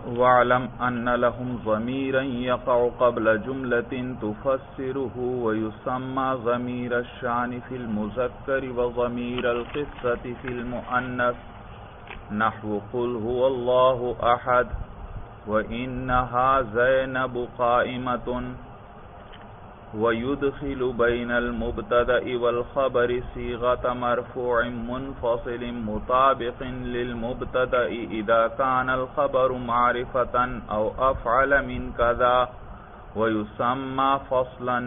وَاعْلَمْ أَنَّ لَهُمْ ضَمِيرًا يَقَعُ قَبْلَ جُمْلَةٍ تُفَسِّرُهُ وَيُسَمَّى ضَمِيرَ الشَّأْنِ فِي الْمُذَكَّرِ وَضَمِيرَ الْخِصَّةِ فِي الْمُؤَنَّثِ نَحْوُ قُلْ هُوَ اللَّهُ أَحَدٌ وَإِنَّهَا زَيْنَبُ قَائِمَةٌ وَيُدْخِلُ بَيْنَ الْمُبْتَدَإِ وَالْخَبَرِ صِيغَةَ مَرْفُوعٍ مُنْفَصِلٍ مُطَابِقٍ لِلْمُبْتَدَإِ إِذَا كَانَ الْخَبَرُ مَعْرِفَةً أَوْ أَفْعَلَ مِنْ كَذَا وَيُسَمَّى فَصْلًا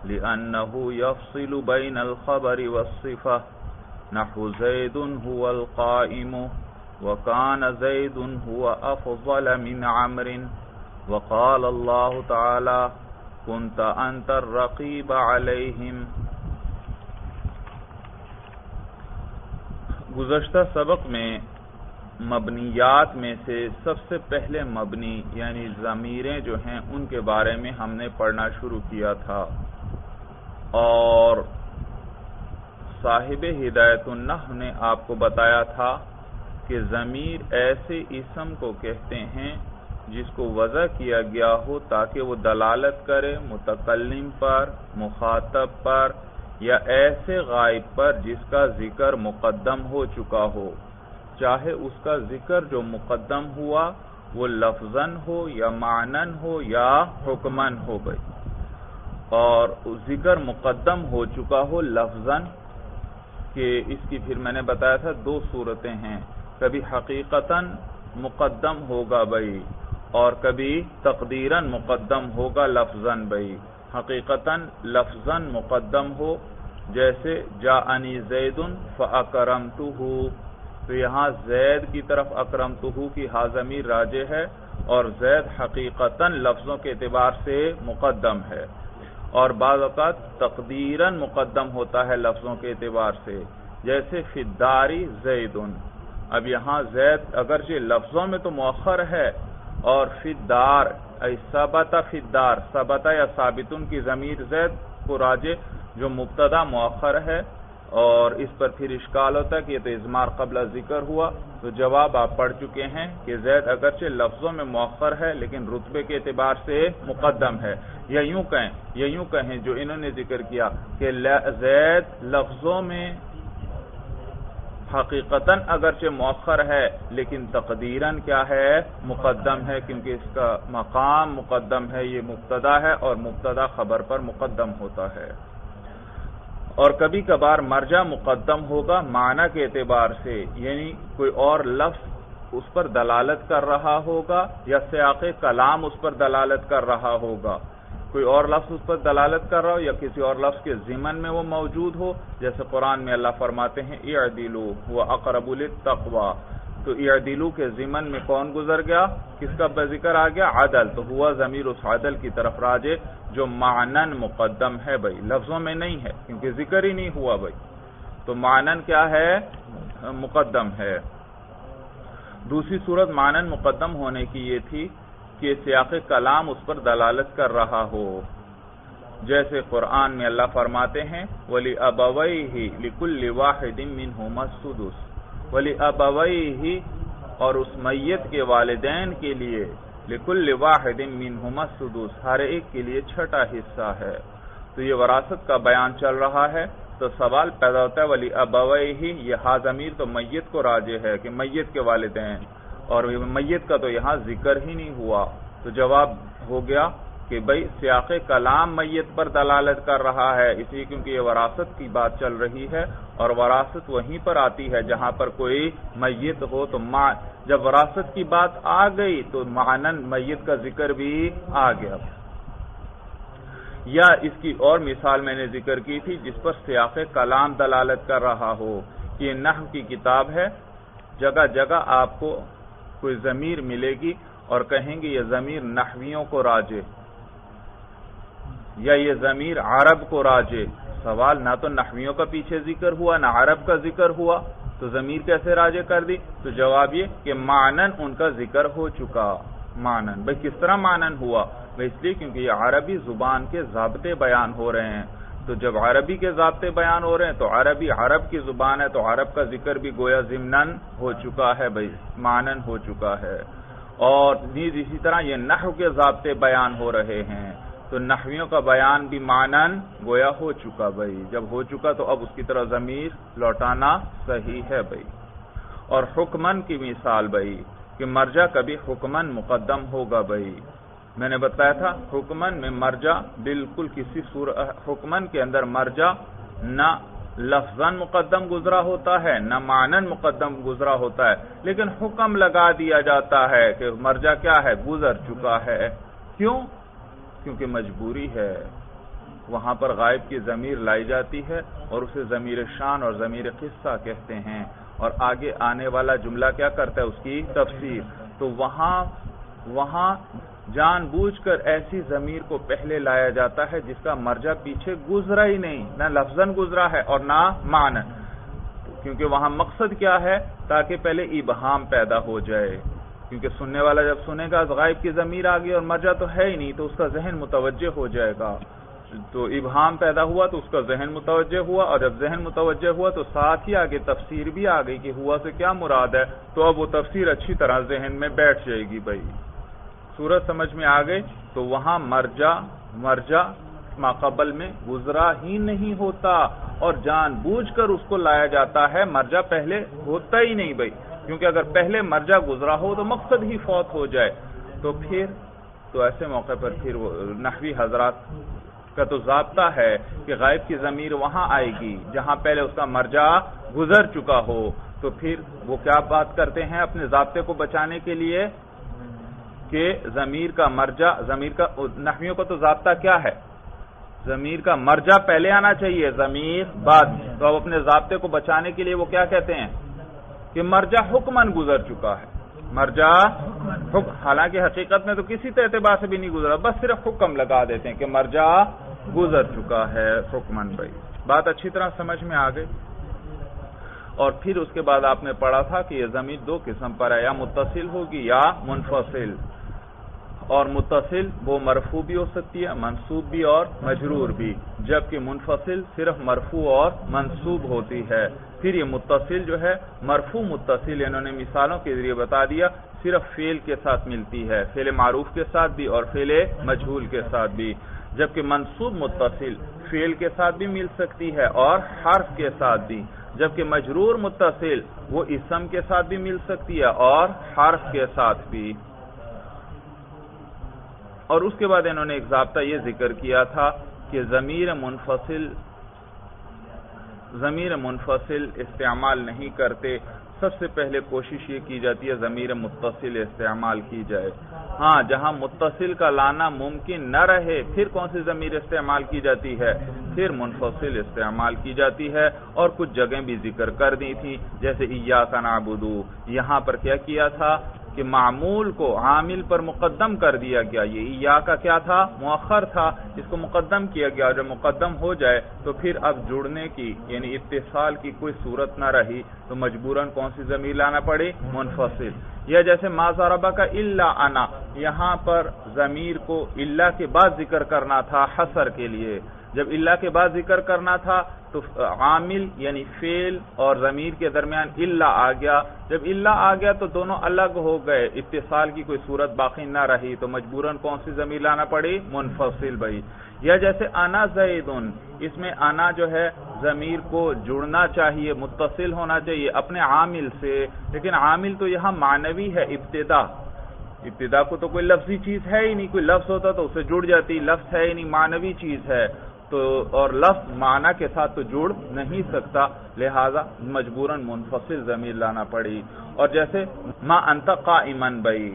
لِأَنَّهُ يَفْصِلُ بَيْنَ الْخَبَرِ وَالصِّفَةِ نَحْوُ زَيْدٌ هُوَ الْقَائِمُ وَكَانَ زَيْدٌ هُوَ أَفْضَلَ مِنْ عَمْرٍ وَقَالَ اللَّهُ تَعَالَى كنت انت الرقیب علیہم۔ گزشتہ سبق میں مبنیات میں سے سب سے پہلے مبنی یعنی ضمیریں جو ہیں ان کے بارے میں ہم نے پڑھنا شروع کیا تھا، اور صاحب ہدایت النحو نے آپ کو بتایا تھا کہ ضمیر ایسے اسم کو کہتے ہیں جس کو وضع کیا گیا ہو تاکہ وہ دلالت کرے متکلم پر، مخاطب پر، یا ایسے غائب پر جس کا ذکر مقدم ہو چکا ہو، چاہے اس کا ذکر جو مقدم ہوا وہ لفظاً ہو یا معنن ہو یا حکماً ہو گئی۔ اور ذکر مقدم ہو چکا ہو لفظاً کہ اس کی پھر میں نے بتایا تھا دو صورتیں ہیں، کبھی حقیقتاً مقدم ہوگا بھائی اور کبھی تقدیراً مقدم ہوگا لفظاً بھائی۔ حقیقتاً لفظاً مقدم ہو جیسے جاءنی زید فاکرمتہ، تو یہاں زید کی طرف اکرمتہ کی ہا ضمیر راجع ہے اور زید حقیقتاً لفظوں کے اعتبار سے مقدم ہے، اور بعض اوقات تقدیراً مقدم ہوتا ہے لفظوں کے اعتبار سے، جیسے فی الدار زید۔ اب یہاں زید اگرچہ لفظوں میں تو مؤخر ہے، اور فی الدار ای ثبت فی الدار، ثبت یا ثابتن کی ضمیر زید کو راجع جو مبتدا مؤخر ہے، اور اس پر پھر اشکال ہوتا ہے کہ یہ تو اضمار قبل ذکر ہوا، تو جواب آپ پڑھ چکے ہیں کہ زید اگرچہ لفظوں میں مؤخر ہے لیکن رتبے کے اعتبار سے مقدم ہے، یا یوں کہیں جو انہوں نے ذکر کیا کہ زید لفظوں میں حقیقتاً اگرچہ مؤخر ہے لیکن تقدیراً کیا ہے، مقدم ہے، کیونکہ اس کا مقام مقدم ہے، یہ مبتدا ہے اور مبتدا خبر پر مقدم ہوتا ہے۔ اور کبھی کبھار مرجع مقدم ہوگا معنی کے اعتبار سے، یعنی کوئی اور لفظ اس پر دلالت کر رہا ہوگا یا سیاق کلام اس پر دلالت کر رہا ہوگا، کوئی اور لفظ اس پر دلالت کر رہا ہو یا کسی اور لفظ کے ضمن میں وہ موجود ہو، جیسے قرآن میں اللہ فرماتے ہیں اعدلوا هو اقرب للتقوی، تو اعدلوا کے ضمن میں کون گزر گیا، کس کا ذکر آ گیا، عدل، تو ہوا ضمیر اس عدل کی طرف راجع جو معنن مقدم ہے بھائی، لفظوں میں نہیں ہے کیونکہ ذکر ہی نہیں ہوا بھائی، تو معنن کیا ہے، مقدم ہے۔ دوسری صورت معنن مقدم ہونے کی یہ تھی کہ سیاق کلام اس پر دلالت کر رہا ہو، جیسے قرآن میں اللہ فرماتے ہیں وَلِأَبَوَيْهِ لِكُلِّ وَاحِدٍ مِّنْهُمَا السُّدُسُ، وَلِأَبَوَيْهِ اور اس میت کے والدین کے لیے، لِكُلِّ وَاحِدٍ مِّنْهُمَا السُّدُسُ ہر ایک کے لیے چھٹا حصہ ہے، تو یہ وراثت کا بیان چل رہا ہے، تو سوال پیدا ہوتا ہے وَلِأَبَوَيْهِ یہ ہا ضمیر تو میت کو راجع ہے کہ میت کے والدین، اور میت کا تو یہاں ذکر ہی نہیں ہوا، تو جواب ہو گیا کہ بھئی سیاق کلام میت پر دلالت کر رہا ہے، اس لیے کیونکہ یہ وراثت کی بات چل رہی ہے، اور وراثت وہیں پر آتی ہے جہاں پر کوئی میت ہو، تو جب وراثت کی بات آ گئی تو معنن میت کا ذکر بھی آ گیا۔ یا اس کی اور مثال میں نے ذکر کی تھی جس پر سیاق کلام دلالت کر رہا ہو، یہ نحو کی کتاب ہے، جگہ جگہ آپ کو کوئی ضمیر ملے گی اور کہیں گے یہ ضمیر نحویوں کو راجع، یا یہ ضمیر عرب کو راجع، سوال نہ تو نحویوں کا پیچھے ذکر ہوا نہ عرب کا ذکر ہوا، تو ضمیر کیسے راجع کر دی، تو جواب یہ کہ معنن ان کا ذکر ہو چکا۔ معنن بھئی کس طرح معنن ہوا، بھئی اس لیے کیونکہ یہ عربی زبان کے ضابطے بیان ہو رہے ہیں، تو جب عربی کے ضابطے بیان ہو رہے ہیں تو عربی عرب کی زبان ہے، تو عرب کا ذکر بھی گویا ضمناً ہو چکا ہے بھائی، معنن ہو چکا ہے۔ اور نیز اسی طرح یہ نحو کے ضابطے بیان ہو رہے ہیں، تو نحویوں کا بیان بھی معنن گویا ہو چکا بھائی، جب ہو چکا تو اب اس کی طرح ضمیر لوٹانا صحیح ہے بھائی۔ اور حکمن کی مثال بھائی کہ مرجع کبھی حکمن مقدم ہوگا بھائی، میں نے بتایا تھا حکمن میں مرجع بالکل کسی حکمن کے اندر مرجع نہ لفظاً مقدم گزرا ہوتا ہے نہ معنن مقدم گزرا ہوتا ہے، لیکن حکم لگا دیا جاتا ہے کہ مرجع کیا ہے، گزر چکا ہے۔ کیوں؟ کیونکہ مجبوری ہے، وہاں پر غائب کی ضمیر لائی جاتی ہے اور اسے ضمیر شان اور ضمیر قصہ کہتے ہیں، اور آگے آنے والا جملہ کیا کرتا ہے، اس کی تفسیر۔ تو وہاں جان بوجھ کر ایسی ضمیر کو پہلے لایا جاتا ہے جس کا مرجع پیچھے گزرا ہی نہیں، نہ لفظاً گزرا ہے اور نہ معنن، کیونکہ وہاں مقصد کیا ہے، تاکہ پہلے ابہام پیدا ہو جائے، کیونکہ سننے والا جب سنے گا غائب کی ضمیر آ گئی اور مرجع تو ہے ہی نہیں، تو اس کا ذہن متوجہ ہو جائے گا، تو ابہام پیدا ہوا تو اس کا ذہن متوجہ ہوا، اور جب ذہن متوجہ ہوا تو ساتھ ہی آگے تفسیر بھی آ گئی کہ ہوا سے کیا مراد ہے، تو اب وہ تفسیر اچھی طرح ذہن میں بیٹھ جائے گی بھائی، صورت سمجھ میں آ گئی۔ تو وہاں مرجع ماقبل میں گزرا ہی نہیں ہوتا اور جان بوجھ کر اس کو لایا جاتا ہے، مرجع پہلے ہوتا ہی نہیں بھائی، کیونکہ اگر پہلے مرجع گزرا ہو تو مقصد ہی فوت ہو جائے، تو ایسے موقع پر پھر نحوی حضرات کا تو ضابطہ ہے کہ غائب کی ضمیر وہاں آئے گی جہاں پہلے اس کا مرجع گزر چکا ہو، تو پھر وہ کیا بات کرتے ہیں اپنے ضابطے کو بچانے کے لیے کہ ضمیر کا نحویوں کا تو ضابطہ کیا ہے، ضمیر کا مرجع پہلے آنا چاہیے، ضمیر بعد، تو اب اپنے ضابطے کو بچانے کے لیے وہ کیا کہتے ہیں کہ مرجع حکمن گزر چکا ہے، مرجع حالانکہ حقیقت میں تو کسی اعتبار سے بھی نہیں گزرا، بس صرف حکم لگا دیتے ہیں کہ مرجع گزر چکا ہے حکمن بھائی۔ بات اچھی طرح سمجھ میں آ گئی۔ اور پھر اس کے بعد آپ نے پڑھا تھا کہ یہ ضمیر دو قسم پر ہے، یا متصل ہوگی یا منفصل، اور متصل وہ مرفوع بھی ہو سکتی ہے، منصوب بھی اور مجرور بھی، جبکہ منفصل صرف مرفوع اور منصوب ہوتی ہے۔ پھر یہ متصل جو ہے مرفوع متصل انہوں نے مثالوں کے ذریعے بتا دیا، صرف فعل کے ساتھ ملتی ہے، فعل معروف کے ساتھ بھی اور فعل مجہول کے ساتھ بھی، جبکہ منصوب متصل فعل کے ساتھ بھی مل سکتی ہے اور حرف کے ساتھ بھی، جبکہ مجرور متصل وہ اسم کے ساتھ بھی مل سکتی ہے اور حرف کے ساتھ بھی۔ اور اس کے بعد انہوں نے ایک ضابطہ یہ ذکر کیا تھا کہ ضمیر منفصل استعمال نہیں کرتے، سب سے پہلے کوشش یہ کی جاتی ہے ضمیر متصل استعمال کی جائے۔ ہاں جہاں متصل کا لانا ممکن نہ رہے پھر کون سی ضمیر استعمال کی جاتی ہے، پھر منفصل استعمال کی جاتی ہے، اور کچھ جگہیں بھی ذکر کر دی تھی، جیسے ایاک نعبد، یہاں پر کیا کیا تھا کہ معمول کو عامل پر مقدم کر دیا گیا، یہ ایاک کا کیا تھا، مؤخر تھا، اس کو مقدم کیا گیا، جب مقدم ہو جائے تو پھر اب جڑنے کی یعنی اتصال کی کوئی صورت نہ رہی تو مجبوراً کون سی ضمیر لانا پڑی، منفصل۔ یا جیسے ما ضربک الا انا، یہاں پر ضمیر کو الا کے بعد ذکر کرنا تھا حصر کے لیے، جب الا کے بعد ذکر کرنا تھا تو عامل یعنی فعل اور ضمیر کے درمیان الا آ گیا، جب الا آ گیا تو دونوں الگ ہو گئے، اتصال کی کوئی صورت باقی نہ رہی تو مجبوراً کون سی ضمیر لانا پڑی، منفصل بھائی۔ یا جیسے انا زیدن، اس میں انا جو ہے ضمیر کو جڑنا چاہیے، متصل ہونا چاہیے اپنے عامل سے، لیکن عامل تو یہاں معنوی ہے، ابتدا کو تو کوئی لفظی چیز ہے ہی نہیں، کوئی لفظ ہوتا تو اسے جڑ جاتی، لفظ ہے ہی نہیں، معنوی چیز ہے، تو اور لفظ معنی کے ساتھ تو جڑ نہیں سکتا، لہذا مجبوراً منفصل ضمیر لانا پڑی۔ اور جیسے ما انت قائما بھائی،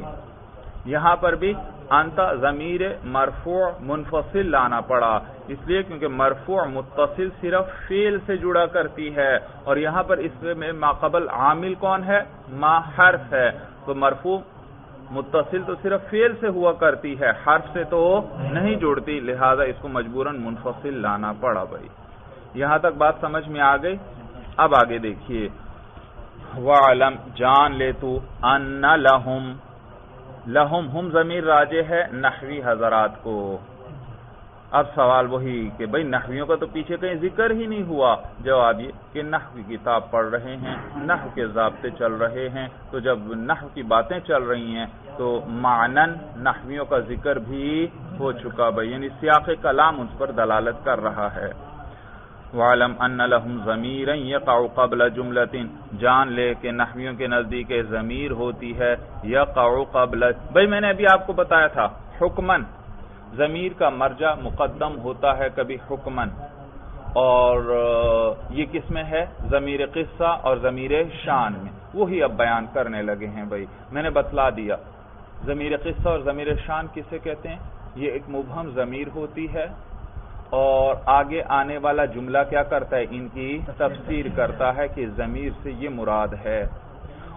یہاں پر بھی انت ضمیر مرفوع منفصل لانا پڑا، اس لیے کیونکہ مرفوع متصل صرف فعل سے جڑا کرتی ہے، اور یہاں پر اس میں ماقبل عامل کون ہے، ما حرف ہے، تو مرفوع متصل تو صرف فعل سے ہوا کرتی ہے، حرف سے تو نہیں جڑتی، لہذا اس کو مجبوراً منفصل لانا پڑا بھائی۔ یہاں تک بات سمجھ میں آ گئی۔ اب آگے دیکھیے، وَعَلَمْ جان لے تو ان لہم ہم ضمیر راجع ہے نحوی حضرات کو، اب سوال وہی کہ بھئی نحویوں کا تو پیچھے کہیں ذکر ہی نہیں ہوا. جواب یہ کہ نحو کی کتاب پڑھ رہے ہیں، نحو کے ضابطے چل رہے ہیں، تو جب نحو کی باتیں چل رہی ہیں تو معنن نحویوں کا ذکر بھی ہو چکا بھئی، یعنی سیاق کلام اس پر دلالت کر رہا ہے. وَعَلَمْ أَنَّ لَهُمْ ضَمِيرًا يَقَعُ قَبْلَ جُمْلَةٍ، جان لے کہ نحویوں کے نزدیک ضمیر ہوتی ہے یقع قبل. بھئی میں نے ابھی آپ کو بتایا تھا حکمن ضمیر کا مرجع مقدم ہوتا ہے کبھی حکمن، اور یہ کس میں ہے؟ ضمیر قصہ اور ضمیر شان میں. وہی اب بیان کرنے لگے ہیں بھئی. میں نے بتلا دیا ضمیر قصہ اور ضمیر شان کسے کہتے ہیں. یہ ایک مبہم ضمیر ہوتی ہے اور آگے آنے والا جملہ کیا کرتا ہے؟ ان کی تفسیر کرتا ہے کہ ضمیر سے یہ مراد ہے.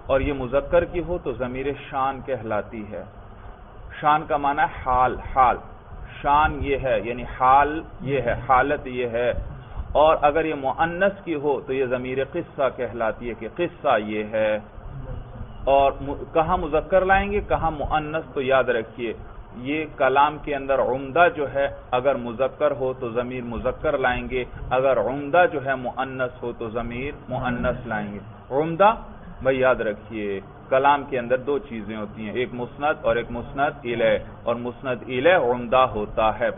اور یہ مذکر کی ہو تو ضمیر شان کہلاتی ہے. شان کا معنی ہے حال، حال شان یہ ہے یعنی حال یہ ہے، حالت یہ ہے. اور اگر یہ مؤنث کی ہو تو یہ ضمیر قصہ کہلاتی ہے کہ قصہ یہ ہے. اور کہاں مذکر لائیں گے کہاں مؤنث؟ تو یاد رکھیے یہ کلام کے اندر عمدہ جو ہے اگر مذکر ہو تو ضمیر مذکر لائیں گے، اگر عمدہ جو ہے مؤنث ہو تو ضمیر مؤنث لائیں گے. عمدہ بھئی یاد رکھیے کلام کے اندر دو چیزیں ہوتی ہیں، ایک مسند اور ایک مسند الیہ، اور مسند الیہ عمدہ ہوتا ہے.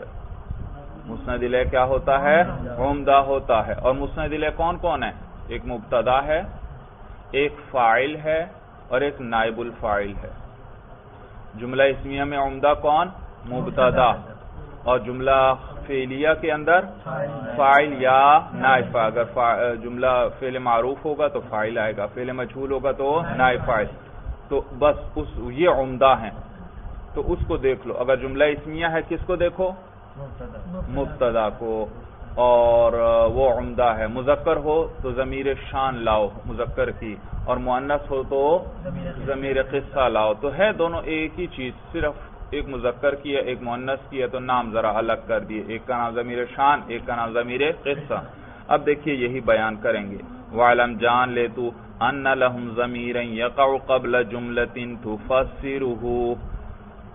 مسند الیہ کیا ہوتا ہے؟ عمدہ ہوتا ہے. اور مسند الیہ کون کون ہے؟ ایک مبتدا ہے، ایک فاعل ہے اور ایک نائب الفاعل ہے. جملہ اسمیہ میں عمدہ کون؟ مبتدا. اور جملہ فعلیہ کے اندر فاعل یا نائب فاعل. اگر جملہ فعل معروف ہوگا تو فاعل آئے گا، فعل مجہول ہوگا تو نائب فاعل. تو بس یہ عمدہ ہیں تو اس کو دیکھ لو. اگر جملہ اسمیہ ہے کس کو دیکھو؟ مبتدا کو. اور وہ عمدہ ہے. مذکر ہو تو ضمیر شان لاؤ مذکر کی، اور مؤنث ہو تو ضمیر قصہ لاؤ. تو ہے دونوں ایک ہی چیز، صرف ایک مذکر کی ہے ایک مؤنث کی ہے تو نام ذرا الگ کر دیے، ایک کا نام ضمیر شان ایک کا نام ضمیر قصہ. اب دیکھیے یہی بیان کریں گے. وَعَلَمْ جان لے تو أَنَّ لَهُمْ ضَمِيرًا يَقَعُ قَبْلَ جُمْلَةٍ تُفَسِّرُهُ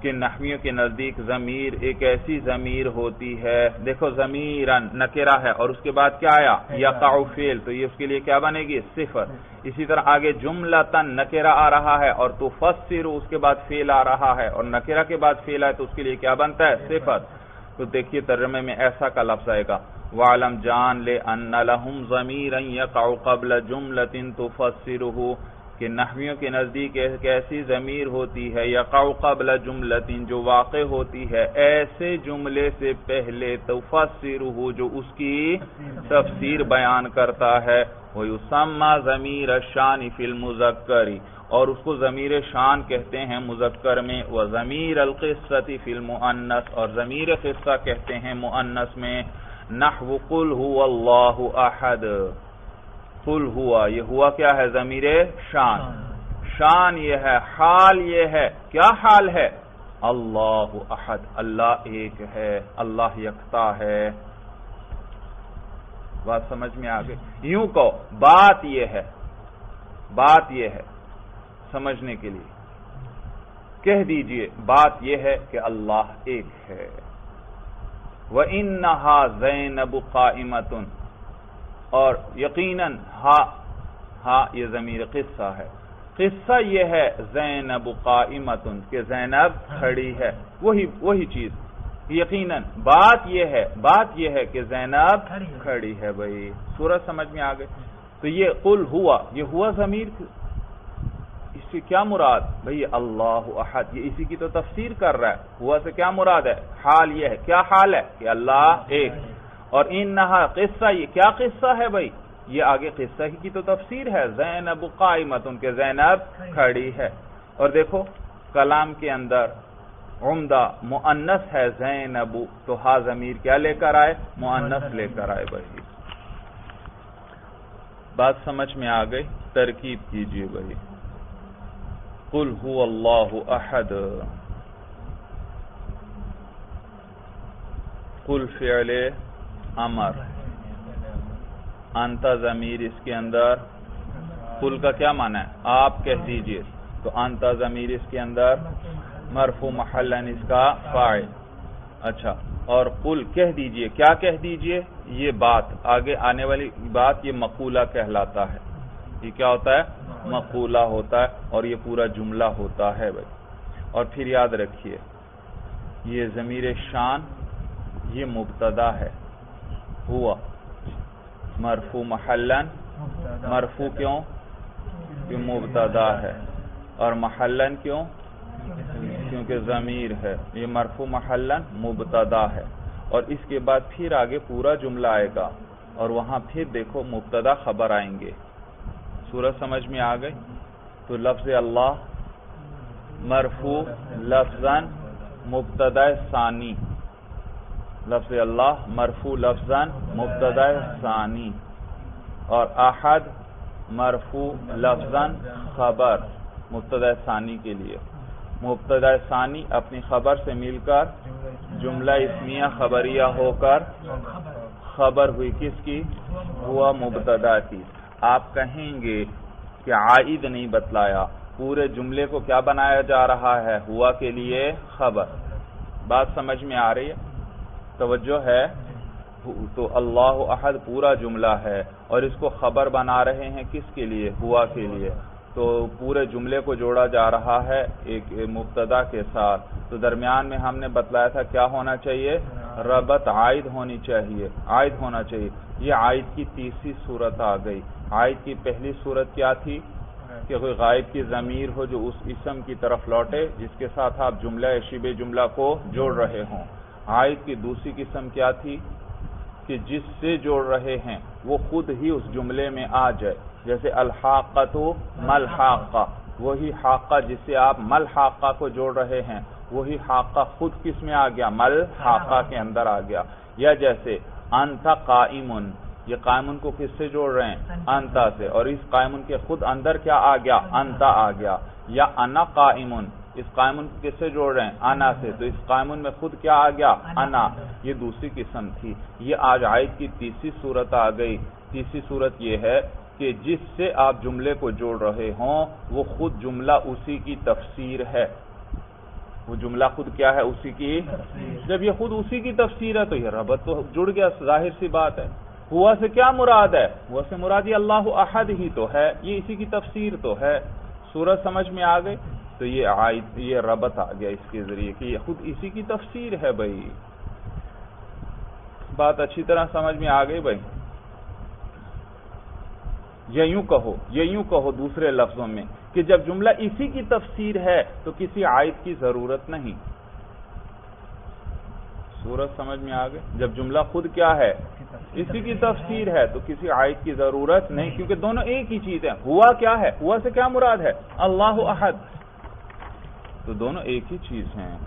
کہ نحویوں کے نزدیک ضمیر ایک ایسی ضمیر ہوتی ہے. دیکھو ضمیرن نکرہ ہے اور اس کے بعد کیا آیا؟ یقع فعل، تو یہ اس کے لیے کیا بنے گی؟ صفت. اسی طرح آگے جملتن نکرہ آ رہا ہے اور تفسر اس کے بعد فعل آ رہا ہے، اور نکرہ کے بعد فعل ہے تو اس کے لیے کیا بنتا ہے؟ صفت. تو دیکھیے ترجمے میں ایسا کا لفظ آئے گا وَعَلَمْ جان لے أَنَّ لَهُمْ ضَمِيرًا يَقَعُ قَبْلَ جُمْلَةٍ تُفَسِّرُهُ کہ نحویوں کے نزدیک ایک ایسی ضمیر ہوتی ہے یقع قبل جملتین جو واقع ہوتی ہے ایسے جملے سے پہلے تفسرہ جو اس کی تفسیر بیان کرتا ہے. وَيُسَمَّى ضَمِيرَ الشَّانِ فِي الْمُذَكَّرِ اور اس کو ضمیر شان کہتے ہیں مذکر میں. وَضَمِيرَ الْقِصَّةِ فِي الْمُؤَنَّثِ اور ضمیر قصہ کہتے ہیں مؤنث میں. نحو قُلْ هُوَ اللَّهُ أَحَدٌ قل ہوا، یہ ہوا کیا ہے؟ ضمیر شان. شان یہ ہے، حال یہ ہے. کیا حال ہے؟ اللہ احد، اللہ ایک ہے، اللہ یکتا ہے. بات سمجھ میں آ گئی؟ یوں کہو بات یہ ہے، بات یہ ہے سمجھنے کے لیے کہہ دیجئے بات یہ ہے کہ اللہ ایک ہے. وَإِنَّهَا زَيْنَبُ قَائِمَةٌ اور یقیناً ہاں یہ ضمیر قصہ ہے. قصہ یہ ہے زینب قائمتن کہ زینب کھڑی ہے. وہی چیز. یقیناً بات یہ ہے کہ زینب کھڑی ہے. بھائی سورج سمجھ میں آ گئی؟ تو یہ قل ہوا، یہ ہوا ضمیر اس سے کیا مراد؟ بھئی اللہ احد، یہ اسی کی تو تفسیر کر رہا ہے. ہوا سے کیا مراد ہے؟ حال یہ ہے. کیا حال ہے؟ کہ اللہ ایک. اور انہا قصہ، یہ کیا قصہ ہے بھائی؟ یہ آگے قصہ ہی کی تو تفسیر ہے. زینب قائمتن کہ زینب کھڑی ہے. اور دیکھو کلام کے اندر عمدہ مؤنث ہے زینب، تو ہا ضمیر کیا لے کر آئے؟ مؤنث لے کر آئے. بھائی بات سمجھ میں آ گئی؟ ترکیب کیجئے بھائی. قل هو اللہ احد، قل فعل امر، انت ضمیر اس کے اندر. قل کا کیا معنی ہے؟ آپ کہہ دیجئے. تو انت ضمیر اس کے اندر مرفوع محلن اس کا فاعل. اچھا، اور قل کہہ دیجئے. کیا کہہ دیجئے؟ یہ بات آگے آنے والی بات یہ مقولہ کہلاتا ہے. یہ کیا ہوتا ہے؟ مقولہ ہوتا ہے اور یہ پورا جملہ ہوتا ہے بھائی. اور پھر یاد رکھیے یہ ضمیر شان یہ مبتدا ہے. ہوا مرفوع محلن، مرفوع کیوں؟ کہ مبتدا ہے. اور محلن کیوں؟ کیونکہ ضمیر ہے. یہ مرفوع محلن مبتدا ہے. اور اس کے بعد پھر آگے پورا جملہ آئے گا اور وہاں پھر دیکھو مبتدا خبر آئیں گے. سورج سمجھ میں آ گئی؟ تو لفظ اللہ مرفوع لفظاً مبتدا ثانی، لفظ اللہ مرفوع لفظاً مبتدا ثانی. اور احد مرفوع لفظاً خبر مبتدا ثانی کے لیے. مبتدا ثانی اپنی خبر سے مل کر جملہ اسمیہ خبریہ ہو کر خبر ہوئی کس کی؟ ہوا مبتدا کی. آپ کہیں گے کہ عائد نہیں بتلایا، پورے جملے کو کیا بنایا جا رہا ہے؟ ہوا کے لیے خبر. بات سمجھ میں آ رہی ہے؟ توجہ ہے؟ تو اللہ احد پورا جملہ ہے اور اس کو خبر بنا رہے ہیں کس کے لیے؟ ہوا کے لیے. تو پورے جملے کو جوڑا جا رہا ہے ایک مبتدا کے ساتھ. تو درمیان میں ہم نے بتلایا تھا کیا ہونا چاہیے؟ ربط عائد ہونی چاہیے، عائد ہونا چاہیے. یہ عائد کی تیسری صورت آ گئی. عائد کی پہلی صورت کیا تھی؟ کہ کوئی غائب کی ضمیر ہو جو اس اسم کی طرف لوٹے جس کے ساتھ آپ جملہ شبہ جملہ کو جوڑ رہے ہوں. عائد کی دوسری قسم کیا تھی؟ کہ جس سے جوڑ رہے ہیں وہ خود ہی اس جملے میں آ جائے. جیسے الحاقۃ ملحاقہ، وہی حاقہ جس سے آپ ملحاقہ کو جوڑ رہے ہیں وہی حاقہ خود کس میں آ گیا؟ ملحاقہ کے اندر آ گیا. یا جیسے انت قائمن، یہ قائمن کو کس سے جوڑ رہے ہیں؟ انتا سے، اور اس قائمن کے خود اندر کیا آ گیا؟ انتا آ گیا. یا انا قائمن، اس قائمن کو کس سے جوڑ رہے ہیں؟ انا سے، تو اس قائمن میں خود کیا آ گیا؟ انا. یہ دوسری قسم تھی. یہ آج عائد کی تیسری صورت آ گئی. تیسری صورت یہ ہے کہ جس سے آپ جملے کو جوڑ رہے ہوں وہ خود جملہ اسی کی تفسیر ہے. وہ جملہ خود کیا ہے؟ اسی کی. جب یہ خود اسی کی تفسیر ہے تو یہ ربط تو جڑ گیا، ظاہر سی بات ہے. ہوا سے کیا مراد ہے؟ ہوا سے مراد یہ اللہ احد ہی تو ہے، یہ اسی کی تفسیر تو ہے. سورج سمجھ میں آ گئی؟ تو یہ ربط آ گیا اس کے ذریعے کہ یہ خود اسی کی تفسیر ہے. بھائی بات اچھی طرح سمجھ میں آ گئی بھائی؟ یوں کہو دوسرے لفظوں میں کہ جب جملہ اسی کی تفسیر ہے تو کسی عائد کی ضرورت نہیں. سورج سمجھ میں آ گئی؟ جب جملہ خود کیا ہے؟ اسی کی تفسیر ہے تو کسی عائد کی ضرورت نہیں، کیونکہ دونوں ایک ہی چیز ہے. ہوا کیا ہے؟ ہوا سے کیا مراد ہے؟ اللہ احد. تو دونوں ایک ہی چیز ہیں.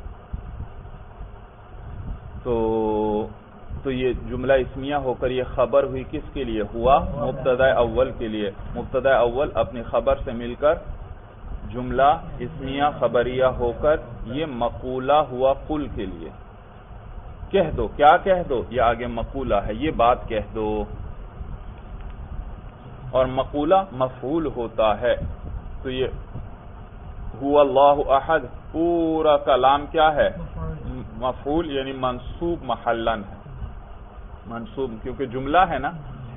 تو یہ جملہ اسمیہ ہو کر یہ خبر ہوئی کس کے لیے؟ ہوا مبتدا اول کے لیے. مبتدا اول اپنی خبر سے مل کر جملہ اسمیہ خبریہ ہو کر یہ مقولہ ہوا قل کے لیے. کہہ دو، کیا کہہ دو؟ یہ آگے مقولہ ہے، یہ بات کہہ دو. اور مقولہ مفعول ہوتا ہے. تو یہ ہوا اللہ احد پورا کلام کیا ہے؟ مفعول یعنی منصوب محلن ہے. منصوب کیونکہ جملہ ہے نا،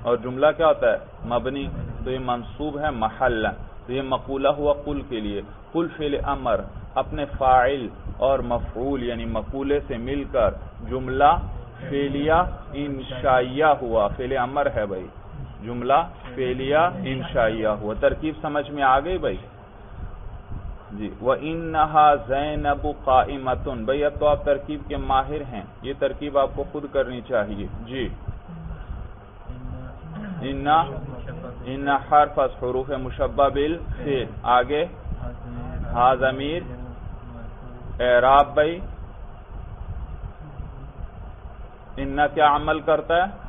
اور جملہ کیا ہوتا ہے؟ مبنی. تو یہ منصوب ہے محلن. تو یہ مقولہ ہوا قل کے لیے. قل فعل امر اپنے فاعل اور مفعول یعنی مقولے سے مل کر جملہ فعلیہ انشائیہ ہوا. فعل امر ہے بھائی، جملہ فعلیہ انشائیہ ہوا. ترکیب سمجھ میں آ گئی بھائی؟ جی. وَإِنَّهَا زَيْنَبُ قَائِمَةٌ. بھائی اب تو آپ ترکیب کے ماہر ہیں، یہ ترکیب آپ کو خود کرنی چاہیے. جی. ان حرف از حروف مشبہ بالفعل. آگے ہا ضمیر اعراب. بھائی ان کیا عمل کرتا ہے؟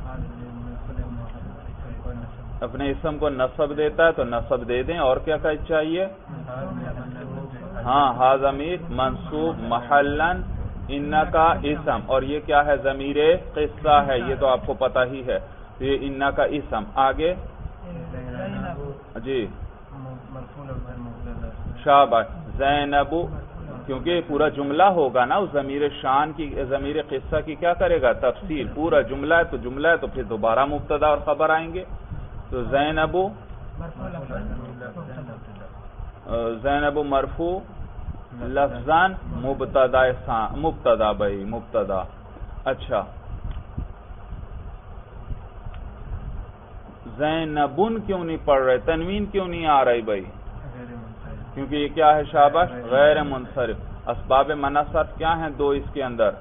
اپنے اسم کو نصب دیتا ہے تو نصب دے دیں. اور کیا چاہیے؟ ہاں ہا ضمیر منصوب محلن ان کا اسم. اور یہ کیا ہے؟ ضمیر قصہ ہے، یہ تو آپ کو پتہ ہی ہے. یہ ان کا اسم. آگے جی شاباش. زینب کیونکہ پورا جملہ ہوگا نا، اس ضمیر شان کی، ضمیر قصہ کی کیا کرے گا؟ تفصیل. پورا جملہ ہے تو پھر دوبارہ مبتدا اور خبر آئیں گے. تو زینب مرفوع لفظاً مبتدا بھائی مبتدا. اچھا زینبن کیوں نہیں پڑھ رہے؟ تنوین کیوں نہیں آ رہی بھائی؟ کیونکہ یہ کیا ہے؟ شاباش، غیر منصرف. اسباب منع صرف کیا ہیں دو اس کے اندر؟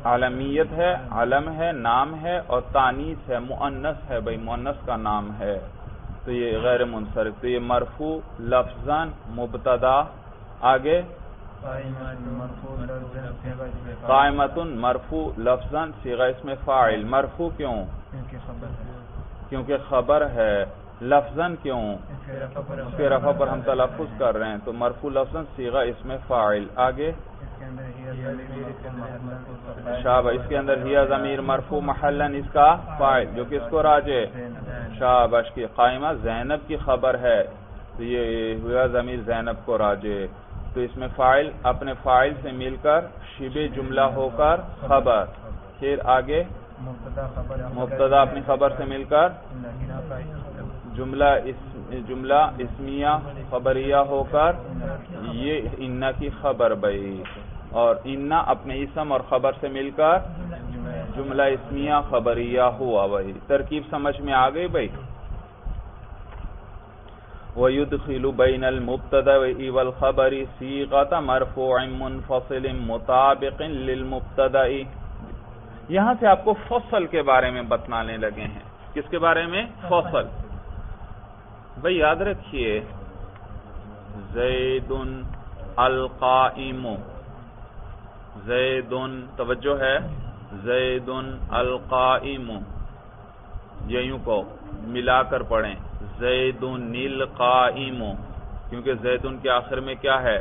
عالمیت ہے، علم ہے، نام ہے، اور تانیث ہے، مؤنث ہے بھائی، مؤنث کا نام ہے. تو یہ غیر منصرف. تو یہ مرفوع لفظاً مبتدا. آگے قائمتن مرفوع لفظاً صیغہ اسم فاعل. مرفوع کیوں؟ کیونکہ خبر ہے. لفظاً کیوں؟ اس کے رفع پر ہم تلفظ کر رہے ہیں. تو مرفوع لفظاً صیغہ اسم فاعل. آگے شابہ، اس کے اندر ہی ضمیر مرفوع محلاً اس کا فاعل، جو کس کو راجع؟ شاباش کی قائمہ زینب کی خبر ہے، تو یہ ہوا ضمیر زینب کو راجع. تو اس میں فاعل اپنے فاعل سے مل کر شبہ جملہ ہو کر خبر. پھر آگے مبتدا اپنی خبر سے مل کر جملہ اسمیہ خبریہ ہو کر یہ انا کی خبر بھائی. اور انا اپنے اسم اور خبر سے مل کر جملہ اسمیہ خبریہ ہوا بھائی. ترکیب سمجھ میں آ گئی بھائی. وَيُدْخِلُ بَيْنَ الْمُبْتَدَإِ وَالْخَبَرِ صِيغَةَ مَرْفُوعٍ مُنْفَصِلٍ مُطَابِقٍ لِلْمُبْتَدَإِ. یہاں سے آپ کو فصل کے بارے میں بتلانے لگے ہیں. کس کے بارے میں؟ فصل. بھئی یاد رکھیے زید القائم، زید توجہ ہے، زید القائم، یہ یوں کو ملا کر پڑھیں زید القائم، کیونکہ زیدن کے آخر میں کیا ہے؟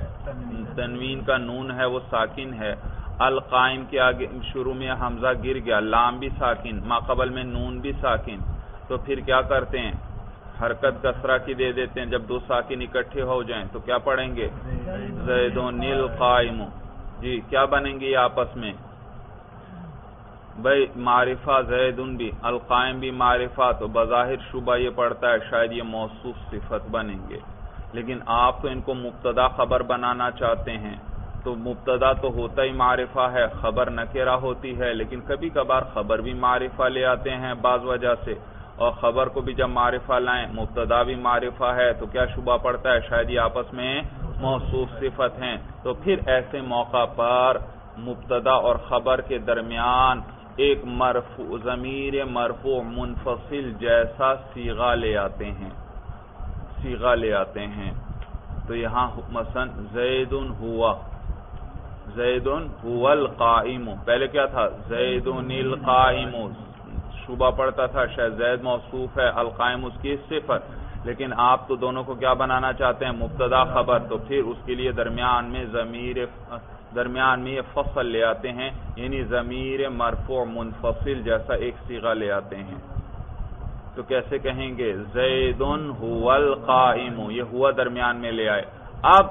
تنوین کا نون ہے، وہ ساکن ہے. القائم کے آگے شروع میں حمزہ گر گیا، لام بھی ساکن، ما قبل میں نون بھی ساکن. تو پھر کیا کرتے ہیں؟ حرکت کسرہ کی دے دیتے ہیں. جب دو ساکن اکٹھے ہو جائیں تو کیا پڑھیں گے؟ زیدن القائم. جی کیا بنیں گے یہ آپس میں؟ بھائی معرفہ زیدن بھی، القائم بھی معرفہ. تو بظاہر شبہ یہ پڑتا ہے شاید یہ موصوف صفت بنیں گے، لیکن آپ تو ان کو مبتدا خبر بنانا چاہتے ہیں. تو مبتدا تو ہوتا ہی معرفہ ہے، خبر نکرہ ہوتی ہے، لیکن کبھی کبھار خبر بھی معرفہ لے آتے ہیں بعض وجہ سے. اور خبر کو بھی جب معرفہ لائیں، مبتدا بھی معرفہ ہے، تو کیا شبہ پڑتا ہے شاید یہ آپس میں موصوف صفت ہیں. تو پھر ایسے موقع پر مبتدا اور خبر کے درمیان ایک مرفوع ضمیر مرفوع منفصل جیسا صیغہ لے آتے ہیں، صیغہ لے آتے ہیں. تو یہاں مثلا زیدن ہوا، زیدن هو القائم. پہلے کیا تھا؟ زیدن القائم. شبہ پڑتا تھا شاید زید موصوف ہے، القائم اس کی صفت، لیکن آپ تو دونوں کو کیا بنانا چاہتے ہیں؟ مبتدا خبر. تو پھر اس کے لیے درمیان میں یہ فصل لے آتے ہیں، یعنی ضمیر مرفوع منفصل جیسا ایک صیغہ لے آتے ہیں. تو کیسے کہیں گے؟ زیدن هو القائم. یہ ہوا درمیان میں لے آئے. اب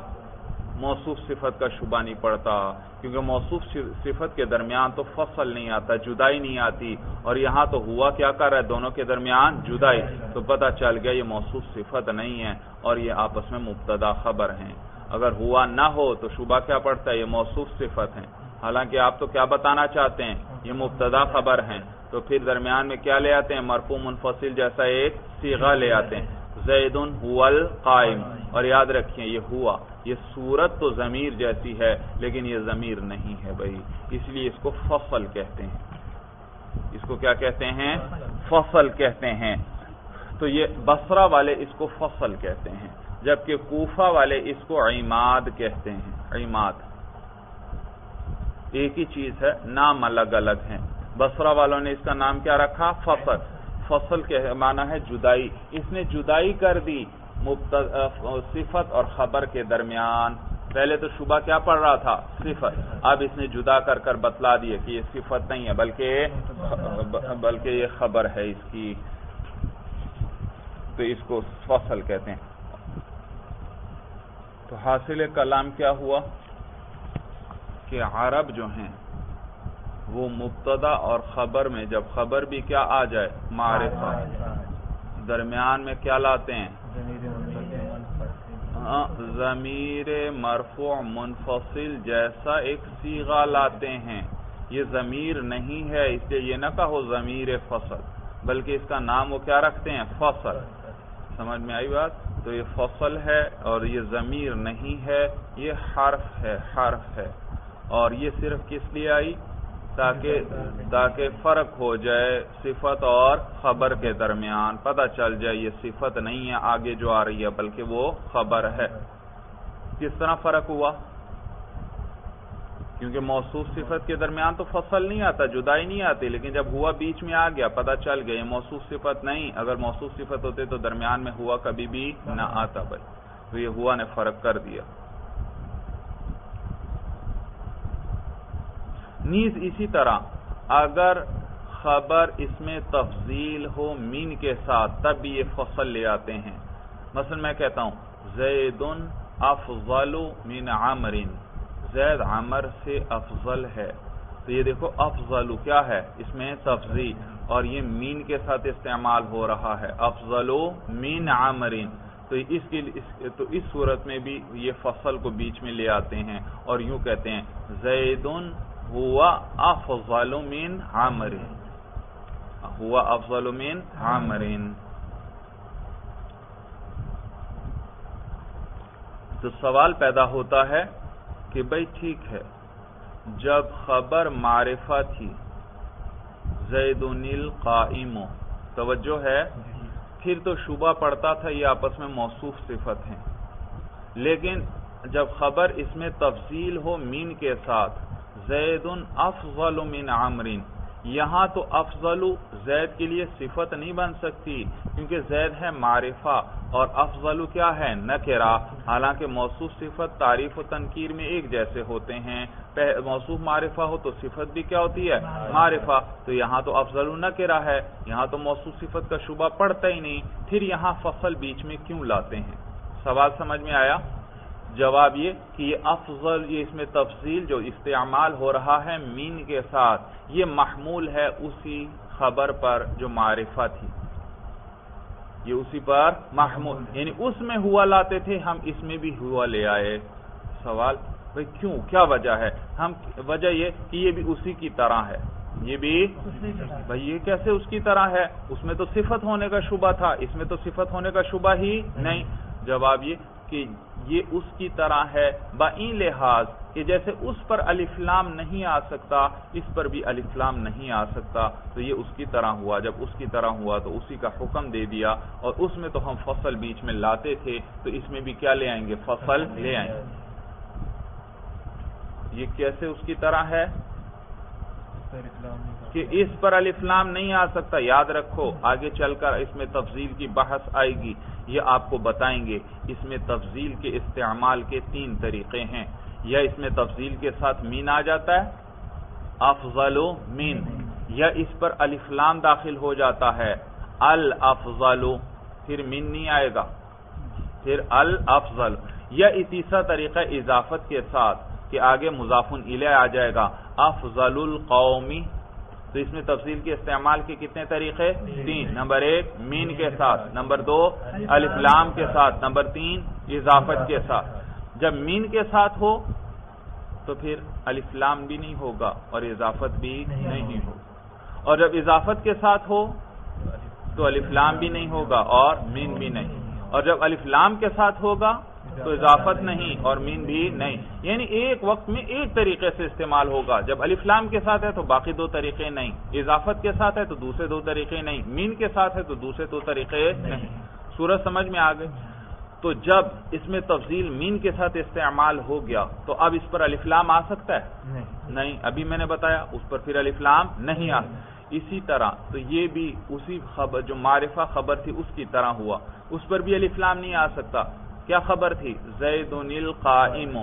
موصوف صفت کا شبہ نہیں پڑتا، کیونکہ موصوف صفت کے درمیان تو فصل نہیں آتا، جدائی نہیں آتی. اور یہاں تو ہوا کیا کر رہا ہے؟ دونوں کے درمیان جدائی. تو پتہ چل گیا یہ موصوف صفت نہیں ہے اور یہ آپس میں مبتدا خبر ہیں. اگر ہوا نہ ہو تو شبہ کیا پڑتا ہے؟ یہ موصوف صفت ہیں، حالانکہ آپ تو کیا بتانا چاہتے ہیں؟ یہ مبتدا خبر ہیں. تو پھر درمیان میں کیا لے آتے ہیں؟ مرفوع منفصل جیسا ایک صیغہ لے آتے ہیں، زیدن هو القائم. اور یاد رکھیں یہ ہوا، یہ صورت تو ضمیر جیسی ہے لیکن یہ ضمیر نہیں ہے بھائی، اس لیے اس کو فصل کہتے ہیں. اس کو کیا کہتے ہیں؟ فصل کہتے ہیں. تو یہ بصرہ والے اس کو فصل کہتے ہیں، جبکہ کوفہ والے اس کو عماد کہتے ہیں. عماد ایک ہی چیز ہے، نام الگ الگ ہیں. بصرہ والوں نے اس کا نام کیا رکھا؟ فصل. فصل کے معنی ہے جدائی. اس نے جدائی کر دی صفت اور خبر کے درمیان. پہلے تو شبہ کیا پڑ رہا تھا؟ صفت. اب اس نے جدا کر کر بتلا دیے کہ یہ صفت نہیں ہے بلکہ یہ خبر ہے اس کی. تو اس کو فصل کہتے ہیں. تو حاصل کلام کیا ہوا کہ عرب جو ہیں وہ مبتدا اور خبر میں جب خبر بھی کیا آ جائے معرفہ، درمیان میں کیا لاتے ہیں ضمیر مرفوع منفصل جیسا ایک صیغہ لاتے ہیں. یہ ضمیر نہیں ہے، اس لیے یہ نہ کہو ضمیر فصل، بلکہ اس کا نام وہ کیا رکھتے ہیں فصل. سمجھ میں آئی بات؟ تو یہ فصل ہے اور یہ ضمیر نہیں ہے، یہ حرف ہے. اور یہ صرف کس لیے آئی؟ تاکہ فرق ہو جائے صفت اور خبر کے درمیان، پتہ چل جائے یہ صفت نہیں ہے آگے جو آ رہی ہے بلکہ وہ خبر ہے. کس طرح فرق ہوا؟ کیونکہ موصوف صفت کے درمیان تو فصل نہیں آتا، جدائی نہیں آتی، لیکن جب ہوا بیچ میں آ گیا پتہ چل گیا یہ موصوف صفت نہیں. اگر موصوف صفت ہوتے تو درمیان میں ہوا کبھی بھی نہ آتا بھائی. تو یہ ہوا نے فرق کر دیا. نیز اسی طرح اگر خبر اس میں تفضیل ہو مین کے ساتھ تب بھی یہ فصل لے آتے ہیں. مثلا میں کہتا ہوں زید افضل من عمر، زید عمر سے افضل ہے، تو یہ دیکھو افضل کیا ہے اس میں تفضیل، اور یہ مین کے ساتھ استعمال ہو رہا ہے افضل من عمر. تو اس صورت میں بھی یہ فصل کو بیچ میں لے آتے ہیں اور یوں کہتے ہیں زید ہوا افضل من عمر، ہوا افضل من عمر. تو سوال پیدا ہوتا ہے کہ بھئی ٹھیک ہے، جب خبر معرفہ تھی زید القائم، توجہ ہے، پھر تو شبہ پڑتا تھا یہ آپس میں موصوف صفت ہیں. لیکن جب خبر اس میں تفضیل ہو مین کے ساتھ زید افضل من عمر، یہاں تو افضل زید کے لیے صفت نہیں بن سکتی کیونکہ زید ہے معرفہ اور افضل کیا ہے نکرہ. حالانکہ موصوف صفت تعریف و تنکیر میں ایک جیسے ہوتے ہیں، موصوف معرفہ ہو تو صفت بھی کیا ہوتی ہے معرفہ. تو یہاں تو افضل نکرہ ہے، یہاں تو موصوف صفت کا شبہ پڑتا ہی نہیں، پھر یہاں فصل بیچ میں کیوں لاتے ہیں؟ سوال سمجھ میں آیا؟ جواب یہ کہ یہ افضل، یہ اس میں تفصیل جو استعمال ہو رہا ہے مین کے ساتھ، یہ محمول ہے اسی خبر پر جو معرفہ تھی، یہ اسی پر محمول، یعنی اس میں ہوا لاتے تھے، ہم اس میں بھی ہوا لے آئے. سوال بھئی کیوں، کیا وجہ ہے؟ وجہ یہ کہ یہ بھی اسی کی طرح ہے. یہ بھی بھئی یہ کیسے اس کی طرح ہے؟ اس میں تو صفت ہونے کا شبہ تھا، اس میں تو صفت ہونے کا شبہ ہی نہیں. جواب یہ کہ یہ اس کی طرح ہے بائیں لحاظ کہ جیسے اس پر الف لام نہیں آ سکتا اس پر بھی الف لام نہیں آ سکتا، تو یہ اس کی طرح ہوا. جب اس کی طرح ہوا تو اسی کا حکم دے دیا، اور اس میں تو ہم فصل بیچ میں لاتے تھے تو اس میں بھی کیا لے آئیں گے فصل لے آئیں گے. یہ کیسے اس کی طرح ہے کہ اس پر الف لام نہیں آ سکتا؟ یاد رکھو آگے چل کر اس میں تفضیل کی بحث آئے گی، یہ آپ کو بتائیں گے. اس میں تفضیل کے استعمال کے 3 طریقے ہیں. یا اس میں تفضیل کے ساتھ مین آ جاتا ہے افضل مین، یا اس پر الف لام داخل ہو جاتا ہے الافضل، پھر مین نہیں آئے گا، پھر الافضل. یا تیسرا طریقہ اضافت کے ساتھ کہ آگے مضاف الیہ آ جائے گا افضل القومی. تو اس میں تفصیل کے استعمال کے کتنے طریقے؟ 3. نمبر 1 مین کے ساتھ، نمبر 2 الف لام کے ساتھ، نمبر 3 اضافت کے ساتھ. جب مین کے ساتھ ہو تو پھر الف لام بھی نہیں ہوگا اور اضافت بھی نہیں ہوگا، اور جب اضافت کے ساتھ ہو تو الف لام بھی نہیں ہوگا اور مین بھی نہیں، اور جب الف لام کے ساتھ ہوگا تو اضافت نہیں اور مین بھی نہیں. یعنی ایک وقت میں ایک طریقے سے استعمال ہوگا. جب الف لام کے ساتھ ہے تو باقی 2 طریقے نہیں، اضافت کے ساتھ ہے تو دوسرے 2 طریقے نہیں، مین کے ساتھ ہے تو دوسرے 2 طریقے نہیں. صورت سمجھ میں آ گئی؟ تو جب اس میں تفضیل مین کے ساتھ استعمال ہو گیا تو اب اس پر الف لام آ سکتا ہے؟ نہیں. ابھی میں نے بتایا اس پر پھر الف لام نہیں آ سکتا. اسی طرح تو یہ بھی اسی خبر جو معرفہ خبر تھی اس کی طرح ہوا، اس پر بھی الف لام نہیں آ سکتا. کیا خبر تھی؟ زید القائم.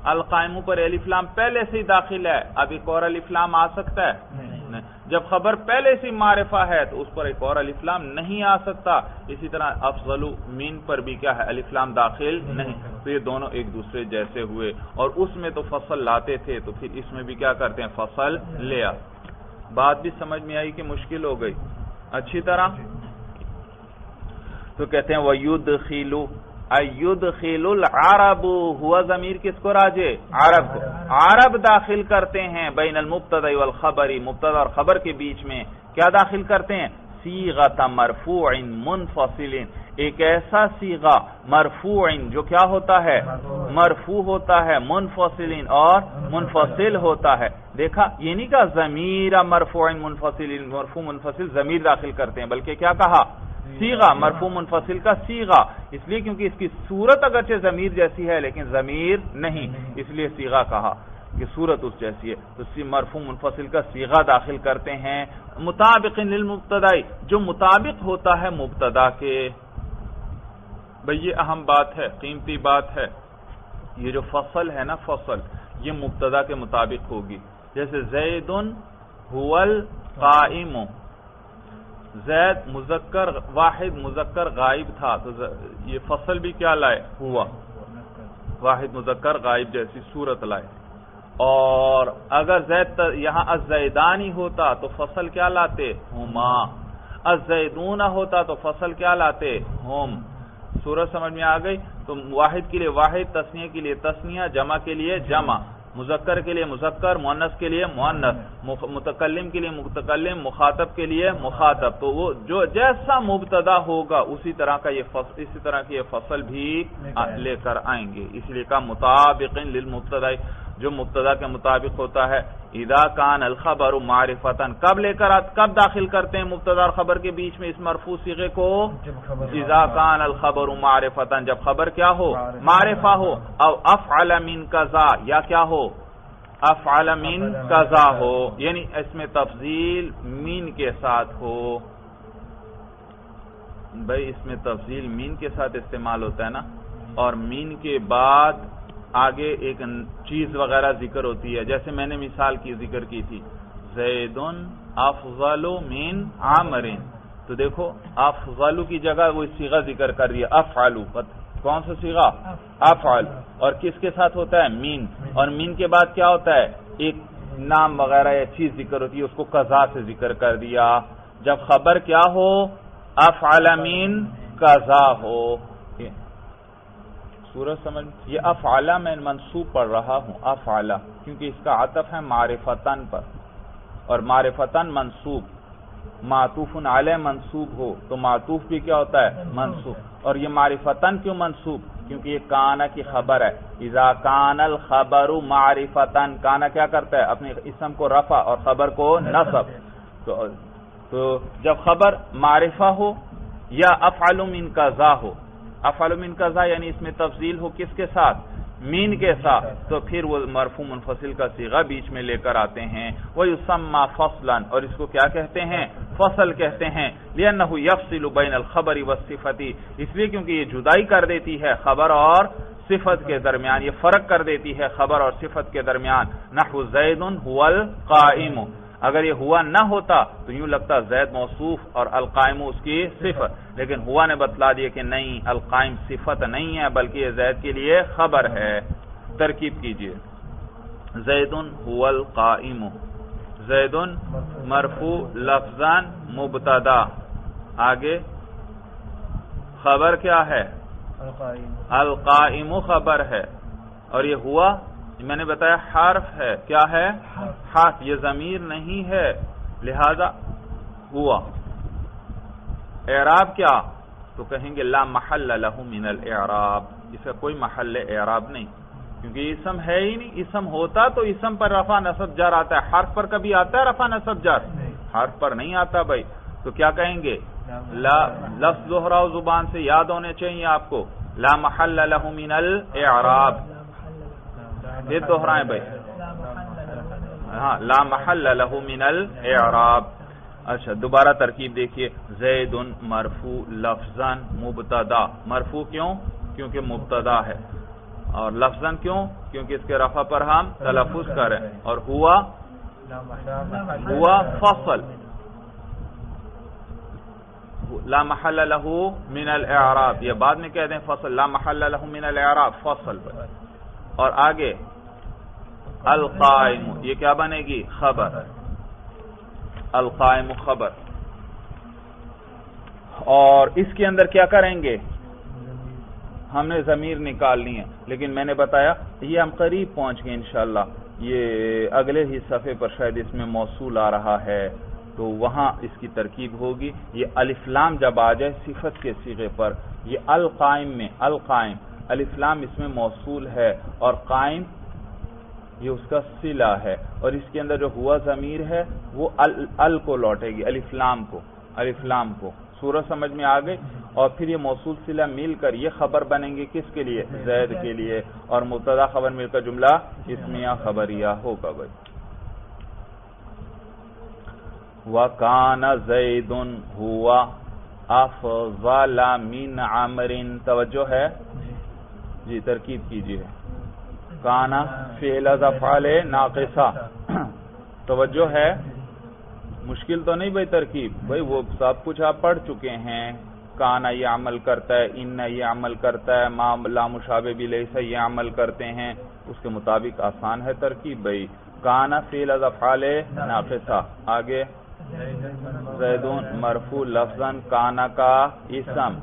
القائم پر الف لام پہلے سے ہی داخل ہے، اب ایک اور الف لام آ سکتا ہے؟ نہیں. جب خبر پہلے سے معرفہ ہے تو اس پر ایک اور الف لام نہیں آ سکتا. اسی طرح افضل من پر بھی کیا ہے الف لام داخل نہیں. تو یہ دونوں ایک دوسرے جیسے ہوئے, اور اس میں تو فصل لاتے تھے تو پھر اس میں بھی کیا کرتے ہیں فصل لیا. بات بھی سمجھ میں آئی کہ مشکل ہو گئی اچھی طرح؟ تو کہتے ہیں وَيُدْخِلُ اَيُدْخِلُ الْعَرَبُ ہوا ضمیر کس کو راجع؟ عرب کو. عرب داخل کرتے ہیں بین المبتدا والخبر, مبتدا اور خبر کے بیچ میں کیا داخل کرتے ہیں؟ صیغۃ مرفوع منفصل, ایک ایسا صیغہ مرفوع جو کیا ہوتا ہے مرفوع ہوتا ہے, منفصل اور منفصل ہوتا ہے. دیکھا یہ نہیں کہا ضمیر مرفوع منفصل, مرفوع منفصل ضمیر داخل کرتے ہیں, بلکہ کیا کہا صیغہ مرفوع منفصل کا صیغہ, اس لیے کیونکہ اس کی صورت اگرچہ ضمیر جیسی ہے لیکن ضمیر نہیں, اس لیے صیغہ کہا کہ صورت اس جیسی ہے. تو مرفوع منفصل کا صیغہ داخل کرتے ہیں مطابق للمبتدا, جو مطابق ہوتا ہے مبتدا کے. بھئی یہ اہم بات ہے, قیمتی بات ہے. یہ جو فصل ہے نا فصل, یہ مبتدا کے مطابق ہوگی. جیسے زید هو القائم, زید مذکر واحد مذکر غائب تھا, تو یہ فصل بھی کیا لائے ہوا, واحد مذکر غائب جیسی صورت لائے. اور اگر زید یہاں الزیدانی ہوتا تو فصل کیا لاتے ہما, الزیدون ہوتا تو فصل کیا لاتے ہم. صورت سمجھ میں آ گئی؟ تو واحد کے لیے واحد, تثنیہ کے لیے تثنیہ, جمع کے لیے جمع, مذکر کے لیے مذکر, مؤنث کے لیے مؤنث, متکلم کے لیے متکلم, مخاطب کے لیے مخاطب. تو وہ جو جیسا مبتدا ہوگا اسی طرح کا اسی طرح کی یہ فصل بھی لے کر آئیں گے. اس لیے کا مطابق للمبتدا, جو مبتدا کے مطابق ہوتا ہے. اذا کان الخبر معرفتن, کب لے کر کب داخل کرتے ہیں مبتدا اور خبر کے بیچ میں اس مرفوع صیغے کو؟ اذا کان الخبر معرفتن, جب خبر کیا ہو معرفہ ہو, او افعل من کذا, یا کیا ہو افعل من کذا ہو, یعنی اس میں تفضیل مین کے ساتھ ہو. بھئی اس میں تفضیل مین کے ساتھ استعمال ہوتا ہے نا, اور مین کے بعد آگے ایک چیز وغیرہ ذکر ہوتی ہے. جیسے میں نے مثال کی ذکر کی تھی زید افضل من عمر, تو دیکھو افضل کی جگہ وہ صیغہ ذکر کر رہی ہے افعل. کون سا صیغہ افعل, اور کس کے ساتھ ہوتا ہے مین, اور مین کے بعد کیا ہوتا ہے ایک نام وغیرہ یا چیز ذکر ہوتی ہے, اس کو قضا سے ذکر کر دیا. جب خبر کیا ہو افعل من قضا ہو. سورج سمجھ, یہ افعلا میں منصوب پڑھ رہا ہوں افعلا, کیونکہ اس کا عطف ہے معرفتن پر, اور معرفتن منصوب, معطوف علیہ منصوب ہو تو معطوف بھی کیا ہوتا ہے منصوب. اور یہ معرفتن کیوں منصوب؟ کیونکہ یہ کانا کی خبر ہے. اذا کان الخبر معرفتن, کانا کیا کرتا ہے اپنے اسم کو رفع اور خبر کو نصب. تو جب خبر معرفہ ہو یا افعل من کذا ہو, افعل من کذا یعنی اس میں تفضیل ہو کس کے ساتھ مین کے ساتھ, تو پھر وہ مرفوع منفصل کا صیغہ بیچ میں لے کر آتے ہیں. وَيُسَمَّى فَصْلًا, اور اس کو کیا کہتے ہیں فصل کہتے ہیں. لِأَنَّهُ يَفْصِلُ بَيْنَ الْخَبَرِ وَالصِّفَةِ, اس لیے کیونکہ یہ جدائی کر دیتی ہے خبر اور صفت کے درمیان, یہ فرق کر دیتی ہے خبر اور صفت کے درمیان. نحو زید هو القائم, اگر یہ ہوا نہ ہوتا تو یوں لگتا زید موصوف اور القائم اس کی صفت, لیکن ہوا نے بتلا دیا کہ نہیں, القائم صفت نہیں ہے بلکہ یہ زید کے لیے خبر ہے. ترکیب کیجئے, زید هو القائم, زید مرفوع لفظاً مبتدا, آگے خبر کیا ہے القائم خبر ہے, اور یہ ہوا میں نے بتایا حرف ہے. کیا ہے حرف, یہ ضمیر نہیں ہے, لہذا ہوا. اعراب کیا, تو کہیں گے لا محل له من الاعراب, اس کا کوئی محل اعراب نہیں, کیونکہ اسم ہے ہی نہیں. اسم ہوتا تو اسم پر رفع نصب جر آتا ہے, حرف پر کبھی آتا ہے رفع نصب جر؟ حرف پر نہیں آتا بھائی. تو کیا کہیں گے, لا لفظ دہراؤ زبان سے, یاد ہونے چاہیے آپ کو, لا محل له من الاعراب. یہ دہرائیں بھائی, ہاں لا محل له من الاعراب. اچھا دوبارہ ترکیب دیکھیے, زید مرفوع لفظاً مبتدا, مرفوع کیوں کیونکہ مبتدا ہے, اور لفظاً کیوں کیونکہ اس کے رفع پر ہم تلفظ کریں, اور ہوا ہوا فصل، لا محل له من الاعراب، یہ بعد میں کہہ دیں فصل، لا محل له من الاعراب فصل. اور آگے القائم، یہ کیا بنے گی؟ خبر، القائم خبر. اور اس کے اندر کیا کریں گے؟ ہم نے ضمیر نکالنی ہے، لیکن میں نے بتایا یہ ہم قریب پہنچ گئے انشاءاللہ. یہ اگلے ہی صفحے پر شاید اس میں موصول آ رہا ہے تو وہاں اس کی ترکیب ہوگی. یہ الف لام جب آ جائے صفت کے صیغے پر، یہ القائم میں القائم، الف لام اس میں موصول ہے اور قائم یہ اس کا صلہ ہے، اور اس کے اندر جو ہوا ضمیر ہے وہ ال کو لوٹے گی، الف لام کو، الف لام کو. سورہ سمجھ میں آ گئی. اور پھر یہ موصول صلہ مل کر یہ خبر بنیں گے کس کے لیے؟ زید کے لیے. اور مبتدا خبر مل کر جملہ اسمیہ خبریہ ہوگا بھائی. وَكَانَ زَيْدٌ هُوَ أَفْضَلَ مِنْ عَمْرٍ، توجہ ہے جی، ترکیب کیجئے. کانا فعل افعال ناقصہ، توجہ ہے، مشکل تو نہیں بھائی ترکیب، بھائی وہ سب کچھ آپ پڑھ چکے ہیں. کانا یہ عمل کرتا ہے، ان یہ عمل کرتا ہے، ما لا مشابہ بھی لیسا یہ عمل کرتے ہیں، اس کے مطابق آسان ہے ترکیب بھائی. کانا فعل افعال ناقصہ. آگے زیدون مرفوع لفظاً، کانا کا اسم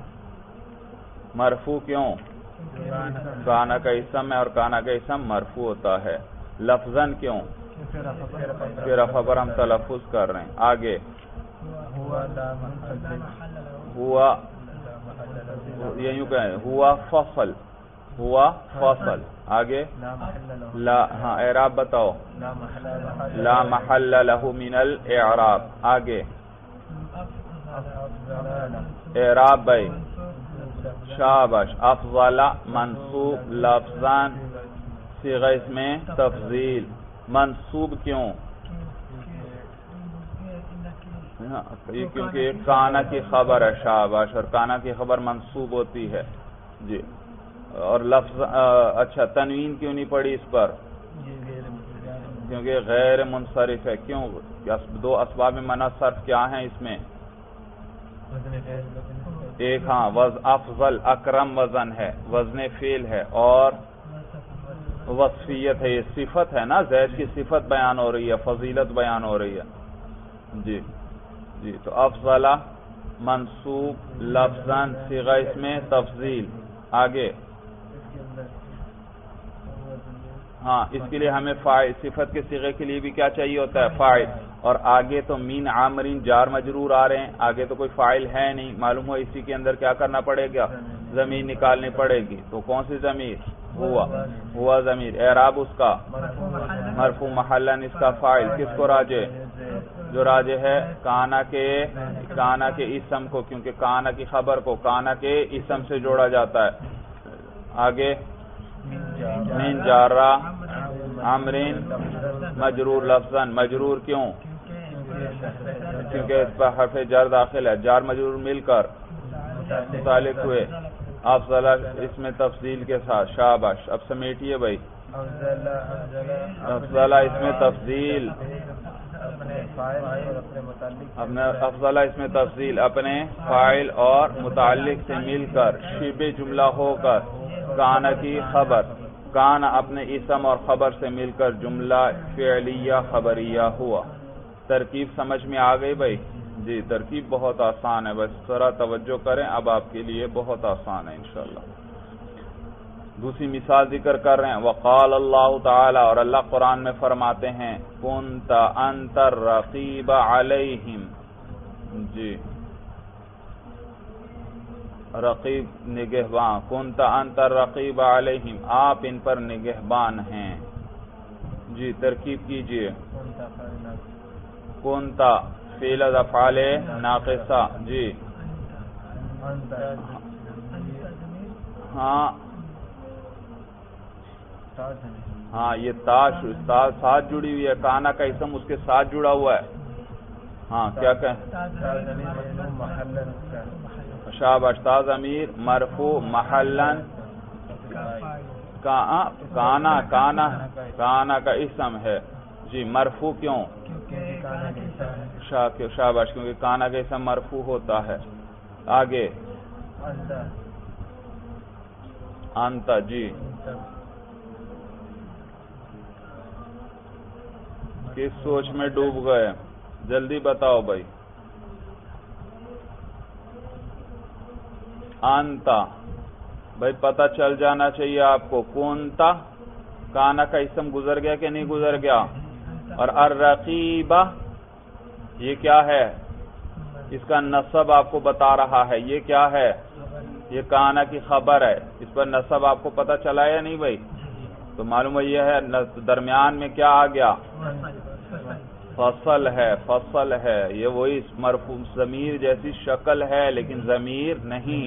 مرفوع کیوں؟ کانا کا اسم ہے اور کانا کا اسم مرفوع ہوتا ہے. لفظاً کیوں؟ پھر رفع پر ہم تلفظ کر رہے ہیں. آگے ہوا، یہ یوں کہیں ہوا فصل، ہوا فصل. آگے لا، ہاں اعراب بتاؤ. لا محل له من الاعراب. آگے اعراب بھائی، شاباش. افضل منصوب لفظاً، صیغہ اس میں تفضیل، منصوب کیوں؟ یہ کیونکہ کانا کی خبر ہے، شاباش، اور کانا کی خبر منصوب ہوتی ہے جی. اور لفظ اچھا تنوین کیوں نہیں پڑی اس پر؟ کیونکہ غیر منصرف ہے. کیوں؟ دو اسباب منع صرف کیا ہیں اس میں؟ ایک ہاں افضل اکرم وزن ہے، وزن فعل ہے، اور وصفیت ہے، یہ صفت ہے نا، زید کی صفت بیان ہو رہی ہے، فضیلت بیان ہو رہی ہے جی جی. تو افضل منصوب لفظاً، صیغہ اس میں تفضیل. آگے ہاں اس کے لیے ہمیں فاعل، صفت کے صیغے کے لیے بھی کیا چاہیے ہوتا ہے؟ فاعل. اور آگے تو مین عامرین جار مجرور آ رہے ہیں، آگے تو کوئی فاعل ہے نہیں، معلوم ہو اسی کے اندر کیا کرنا پڑے گا؟ ضمیر نکالنی پڑے گی. تو کون سی ضمیر؟ ہوا ضمیر. اعراب اس کا مرفوع محلن، اس کا فاعل کس کو راجع؟ جو راجع ہے کانا کے اسم کو، کیونکہ کانا کی خبر کو کانا کے اسم سے جوڑا جاتا ہے. آگے من جارہ عمرین مجرور لفظاً، مجرور کیوں؟ کیونکہ اس پر حرف جر داخل ہے، جار مجرور مل کر متعلق ہوئے افضل اس میں تفضیل کے ساتھ. شاباش. اب سمیٹیے بھائی. افضل اس میں تفضیل، افضل اس میں تفضیل اپنے فاعل اور متعلق سے مل کر شبہ جملہ ہو کر کانا کی خبر، کانا اپنے اسم اور خبر سے مل کر جملہ فعلیہ خبریہ ہوا. ترکیب سمجھ میں آ گئی بھائی جی. ترکیب بہت آسان ہے، بس ذرا توجہ کریں، اب آپ کے لیے بہت آسان ہے انشاءاللہ. دوسری مثال ذکر کر رہے ہیں. وقال اللہ تعالی، اور اللہ قرآن میں فرماتے ہیں کنت انت الرقیب علیہم. جی رقیب نگہبان، کنت انت الرقیب علیہم، آپ ان پر نگہبان ہیں. جی ترکیب کیجئے. کنت فعل افعال ناقصہ. جی ہاں یہ تاش ساتھ جڑی ہوئی ہے، کانا کا اسم اس کے ساتھ جڑا ہوا ہے. ہاں کیا کہیں؟ شاباش. تا ضمیر مرفوع محلن، کانا کا اسم ہے، جی مرفوع کیوں؟ شاباش، کیونکہ کانا کا اسم مرفوع ہوتا ہے. آگے انتا. جی کس سوچ میں ڈوب گئے؟ جلدی بتاؤ بھائی. انتا بھائی پتہ چل جانا چاہیے آپ کو. کونتا کانا کا اسم گزر گیا کہ نہیں گزر گیا؟ اور الرقیبہ یہ کیا ہے؟ اس کا نصب آپ کو بتا رہا ہے. یہ کیا ہے؟ یہ کانا کی خبر ہے. اس پر نصب آپ کو پتہ چلا یا نہیں بھائی؟ تو معلوم یہ ہے درمیان میں کیا آ گیا؟ فصل ہے. فصل ہے یہ وہی مرفوع ضمیر جیسی شکل ہے لیکن ضمیر نہیں.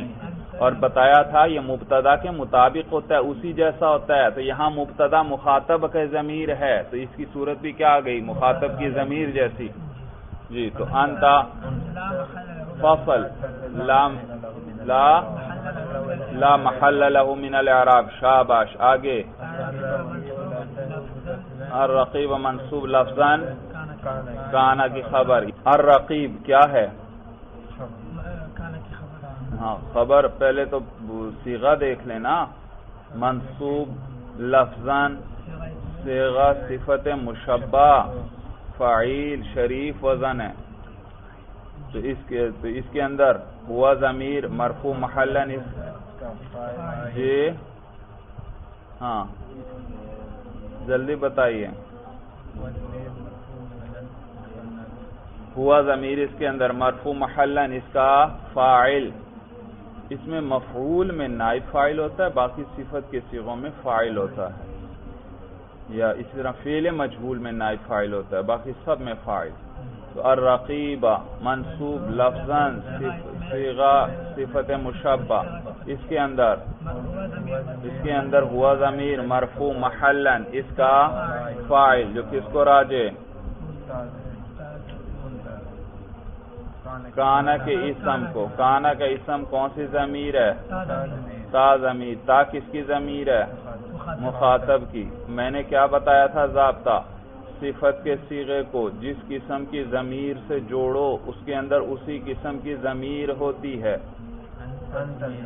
اور بتایا تھا یہ مبتدا کے مطابق ہوتا ہے، اسی جیسا ہوتا ہے. تو یہاں مبتدا مخاطب کا ضمیر ہے تو اس کی صورت بھی کیا آ گئی؟ مخاطب کی ضمیر جیسی. جی تو انتا فصل لا محل له من الاعراب. شاباش. آگے الرقیب منصوب لفظاً کانا کی خبر. الرقیب کیا ہے؟ ہاں خبر. پہلے تو صیغہ دیکھ لینا. منصوب لفظاً صیغہ صفت مشبہ فاعل شریف وزن ہے. تو اس کے اندر ہوا ضمیر مرفوع محلاً. جی ہاں جلدی بتائیے. ہوا ضمیر اس کے اندر مرفوع محلاً اس کا فاعل. اس میں مفعول میں نائب فاعل ہوتا ہے، باقی صفت کے صیغوں میں فاعل ہوتا ہے. یا اسی طرح فعل مجہول میں نائب فاعل ہوتا ہے، باقی سب میں فاعل. تو الرقیب منصوب لفظاً صیغہ صفت مشبہ. اس کے اندر ہوا ضمیر مرفوع محلاً اس کا فاعل جو کس کو راجع؟ کانا کے اسم کو. کانا کا اسم کون سی ضمیر ہے؟ تا ضمیر. تا کس کی ضمیر ہے؟ مخاطب کی. میں نے کیا بتایا تھا ضابطہ؟ صفت کے صیغے کو جس قسم کی ضمیر سے جوڑو اس کے اندر اسی قسم کی ضمیر ہوتی ہے.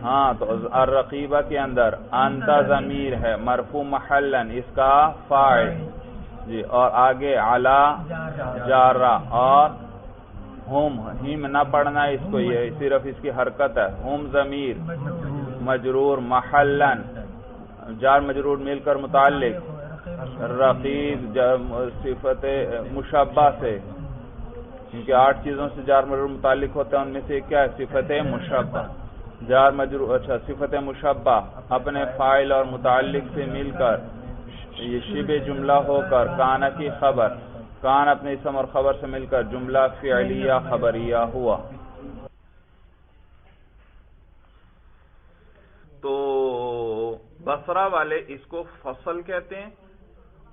ہاں تو الرقیبہ کے اندر انتا ضمیر ہے مرفوع محلاً اس کا فاعل. جی اور آگے علی جارہ. اور ہم نہ پڑھنا اس کو، یہ صرف اس کی حرکت ہے. ہم ضمیر مجرور محلاً جار مجرور مل کر متعلق رقیب صفت مشبہ سے، کیونکہ 8 چیزوں سے جار مجرور متعلق ہوتا ہے، ان میں سے کیا ہے؟ صفت مشبہ. جار مجرور اچھا صفت مشبہ اپنے فاعل اور متعلق سے مل کر یہ شبہ جملہ ہو کر کانا کی خبر، کان اپنے اسم اور خبر سے مل کر جملہ فعلیہ خبریہ ہوا. تو بصرہ والے اس کو فصل کہتے ہیں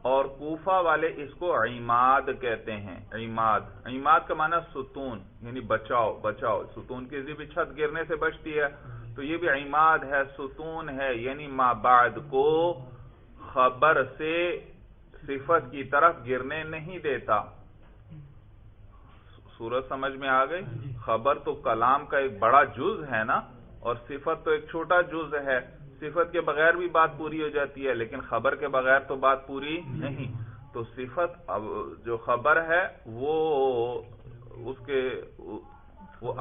اور کوفہ والے اس کو عماد کہتے ہیں. عماد کا معنی ستون، یعنی بچاؤ. ستون کی بھی چھت گرنے سے بچتی ہے تو یہ بھی عماد ہے، ستون ہے، یعنی ما بعد کو خبر سے صفت کی طرف گرنے نہیں دیتا. صورت سمجھ میں آ گئی؟ خبر تو کلام کا ایک بڑا جز ہے نا، اور صفت تو ایک چھوٹا جز ہے. صفت کے بغیر بھی بات پوری ہو جاتی ہے لیکن خبر کے بغیر تو بات پوری نہیں. تو صفت جو خبر ہے وہ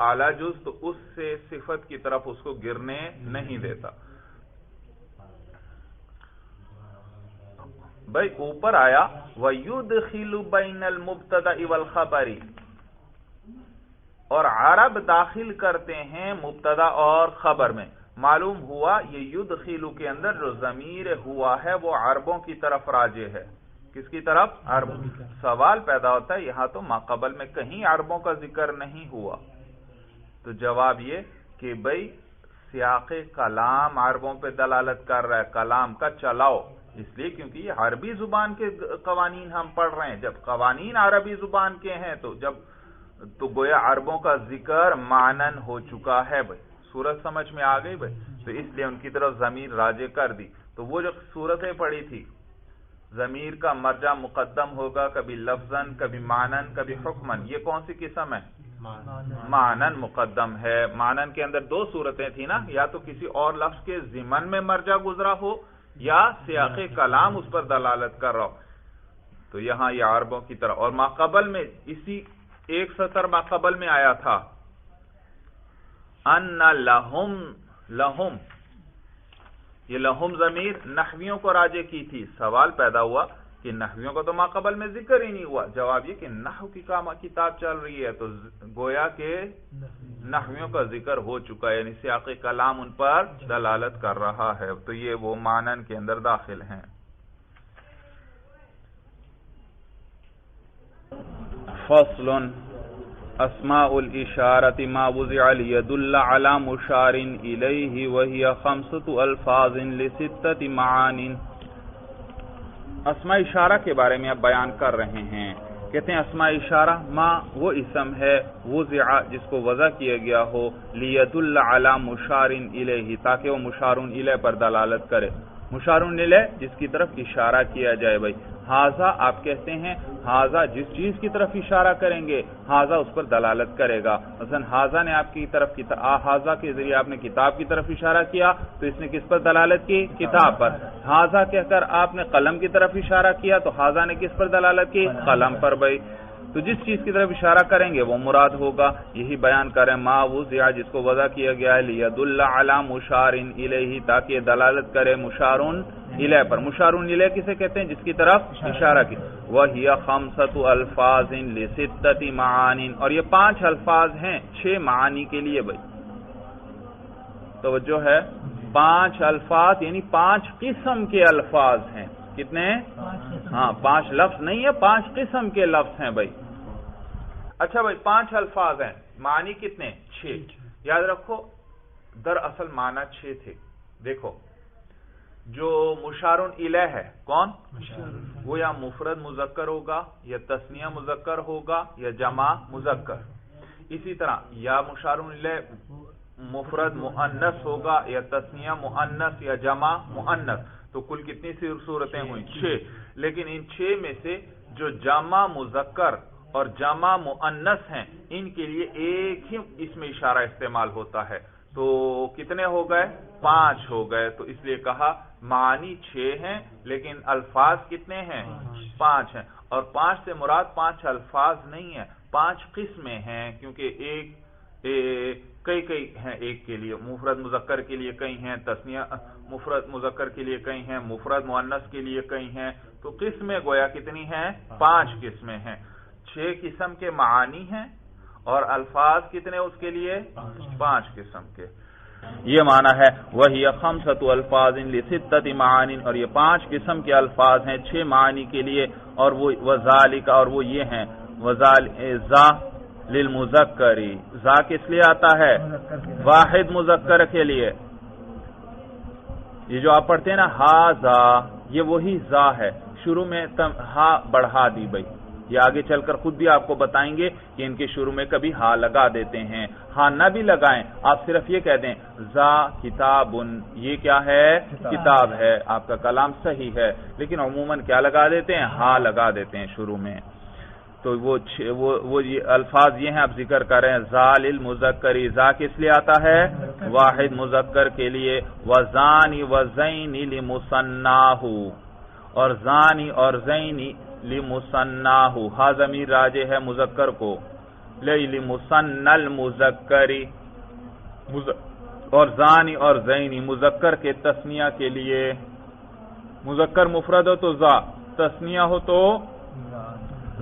اعلیٰ جز، تو اس سے صفت کی طرف اس کو گرنے نہیں دیتا. بھائی اوپر آیا وَيُدْخِلُ بَيْنَ الْمُبْتَدَإِ وَالْخَبَرِ، اور عرب داخل کرتے ہیں مبتدا اور خبر میں. معلوم ہوا یہ یدخلو کے اندر جو ضمیر ہوا ہے وہ عربوں کی طرف راجع ہے. کس کی طرف؟ عرب. سوال پیدا ہوتا ہے یہاں تو ما قبل میں کہیں عربوں کا ذکر نہیں ہوا. تو جواب یہ کہ بھئی سیاق کلام عربوں پہ دلالت کر رہا ہے، کلام کا چلاؤ، اس لیے کیونکہ یہ عربی زبان کے قوانین ہم پڑھ رہے ہیں. جب قوانین عربی زبان کے ہیں تو گویا عربوں کا ذکر معنن ہو چکا ہے. بھائی صورت سمجھ میں آ گئی بھائی؟ تو اس لیے ان کی طرف ضمیر راجع کر دی. تو وہ جو صورتیں پڑھی تھی ضمیر کا مرجع مقدم ہوگا، کبھی لفظاً، کبھی معنن، کبھی حکمن. یہ کون سی قسم ہے؟ معنن مقدم ہے. معنن کے اندر دو صورتیں تھی نا، یا تو کسی اور لفظ کے ضمن میں مرجع گزرا ہو یا سیاق کلام اس پر دلالت کر رہا ہو. تو یہاں یہ عربوں کی طرح. اور ماقبل میں اسی ایک سطر ماقبل میں آیا تھا ان لہم. یہ لہم ضمیر نحویوں کو راجع کی تھی. سوال پیدا ہوا کہ نحویوں کو تو ماقبل میں ذکر ہی نہیں ہوا. جواب یہ کہ نحو کی کتاب چل رہی ہے تو گویا کہ نحویوں کا ذکر ہو چکا ہے، یعنی سیاق کلام ان پر دلالت کر رہا ہے. تو یہ وہ معنن کے اندر داخل ہیں. فصل اسماء الاشارۃ ما وضع لیدل علی مشار الیہ وہی 5 الفاظ لستۃ معان. اسماء اشارہ کے بارے میں اب بیان کر رہے ہیں. کہتے ہیں اسماء اشارہ ما وہ اسم ہے وضع جس کو وضع کیا گیا ہو لیدل علی مشار الیہ تاکہ وہ مشار الیہ پر دلالت کرے. مشار الیہ جس کی طرف اشارہ کیا جائے. بھائی ہاذا آپ کہتے ہیں ہاذا جس چیز کی طرف اشارہ کریں گے ہاذا اس پر دلالت کرے گا. مثلا ہاذا نے آپ کی طرف ہاذا کے ذریعے آپ نے کتاب کی طرف اشارہ کیا تو اس نے کس پر دلالت کی؟ کتاب پر. ہاذا کہہ کر آپ نے قلم کی طرف اشارہ کیا تو ہاذا نے کس پر دلالت کی؟ قلم پر. بھائی تو جس چیز کی طرف اشارہ کریں گے وہ مراد ہوگا. یہی بیان کریں ما وضع جس کو وضع کیا گیا ہے لیدل علی مشار الیہ تاکہ دلالت کرے مشار الیہ پر. مشار الیہ کسے کہتے ہیں؟ جس کی طرف اشارہ کی. وہی 5 الفاظ لستۃ معان اور یہ 5 الفاظ ہیں 6 معانی کے لیے. بھائی توجہ ہے 5 الفاظ یعنی 5 قسم کے الفاظ ہیں. کتنے ہیں؟ ہاں 5 لفظ نہیں ہے 5 قسم کے لفظ ہیں. بھائی اچھا بھائی 5 الفاظ ہیں معنی کتنے؟ 6. یاد رکھو دراصل معنی 6 تھے. دیکھو جو مشار الیہ ہے کون؟ وہ یا مفرد مذکر ہوگا یا تثنیہ مذکر ہوگا یا جمع مذکر. اسی طرح یا مشار الیہ مفرد مؤنث ہوگا یا تثنیہ مؤنث یا جمع مؤنث. تو کل کتنی سی صورتیں ہوئیں؟ 6. لیکن ان 6 میں سے جو جمع مذکر اور جمع مؤنث ہیں ان کے لیے ایک ہی اس میں اشارہ استعمال ہوتا ہے. تو کتنے ہو گئے؟ 5 ہو گئے. تو اس لیے کہا معنی 6 ہیں لیکن الفاظ کتنے ہیں؟ 5 ہیں. اور 5 سے مراد 5 الفاظ نہیں ہیں 5 قسمیں ہیں کیونکہ کئی ہیں. ایک کے لیے مفرد مذکر کے لیے کئی ہیں، تثنیہ مفرد مذکر کے لیے کئی ہیں، مفرد مؤنث کے لیے کئی ہیں. تو قسمیں گویا کتنی ہیں؟ 5 قسمیں ہیں. 6 قسم کے معانی ہیں اور الفاظ کتنے اس کے لیے؟ 5 قسم کے. یہ معنی ہے وہی 5 الفاظ لستۃ معان اور یہ 5 قسم کے الفاظ ہیں 6 معانی کے لیے. اور وہ وذالک اور وہ یہ ہیں ذا للمذکری. ذا کس لیے آتا ہے؟ واحد مذکر کے لیے. یہ جو آپ پڑھتے ہیں نا ہاذا یہ وہی ذا ہے. شروع میں ہا بڑھا دی. بھائی یہ آگے چل کر خود بھی آپ کو بتائیں گے کہ ان کے شروع میں کبھی ہا لگا دیتے ہیں. ہاں نہ بھی لگائیں آپ صرف یہ کہہ دیں ذا کتابن یہ کیا ہے؟ کتاب ہے. آپ کا کلام صحیح ہے لیکن عموماً کیا لگا دیتے ہیں؟ ہا لگا دیتے ہیں شروع میں. تو وہ الفاظ یہ ہیں آپ ذکر کر رہے ہیں. ذا للمذکری ذا کس لیے آتا ہے؟ واحد مذکر کے لیے. وزانی وزینی لمثناہ اور زانی اور زینی لمثناہ. ہا ضمیر راجع ہے مذکر کو لمثنى المذکری. اور زانی اور زینی مذکر کے تثنیہ کے لیے. مذکر مفرد ہو تو ذا، تثنیہ ہو تو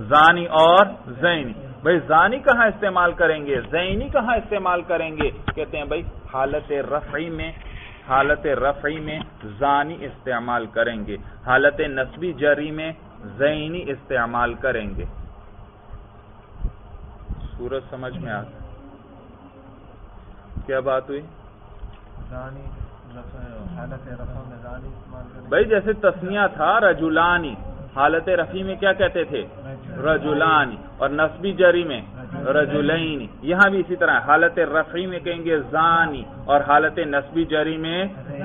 زانی اور زینی. بھئی زانی کہاں استعمال کریں گے؟ زینی کہاں استعمال کریں گے؟ کہتے ہیں بھئی حالت رفعی میں زانی استعمال کریں گے، حالت نصبی جری میں زینی استعمال کریں گے. سورج سمجھ میں آتا کیا بات ہوئی؟ بھئی جیسے تثنیہ تھا رجلانی، حالت رفعی میں کیا کہتے تھے؟ رجلانی. اور نصبی جری میں رجلین. یہاں بھی اسی طرح حالت رفعی میں کہیں گے زانی اور حالت نصبی جری میں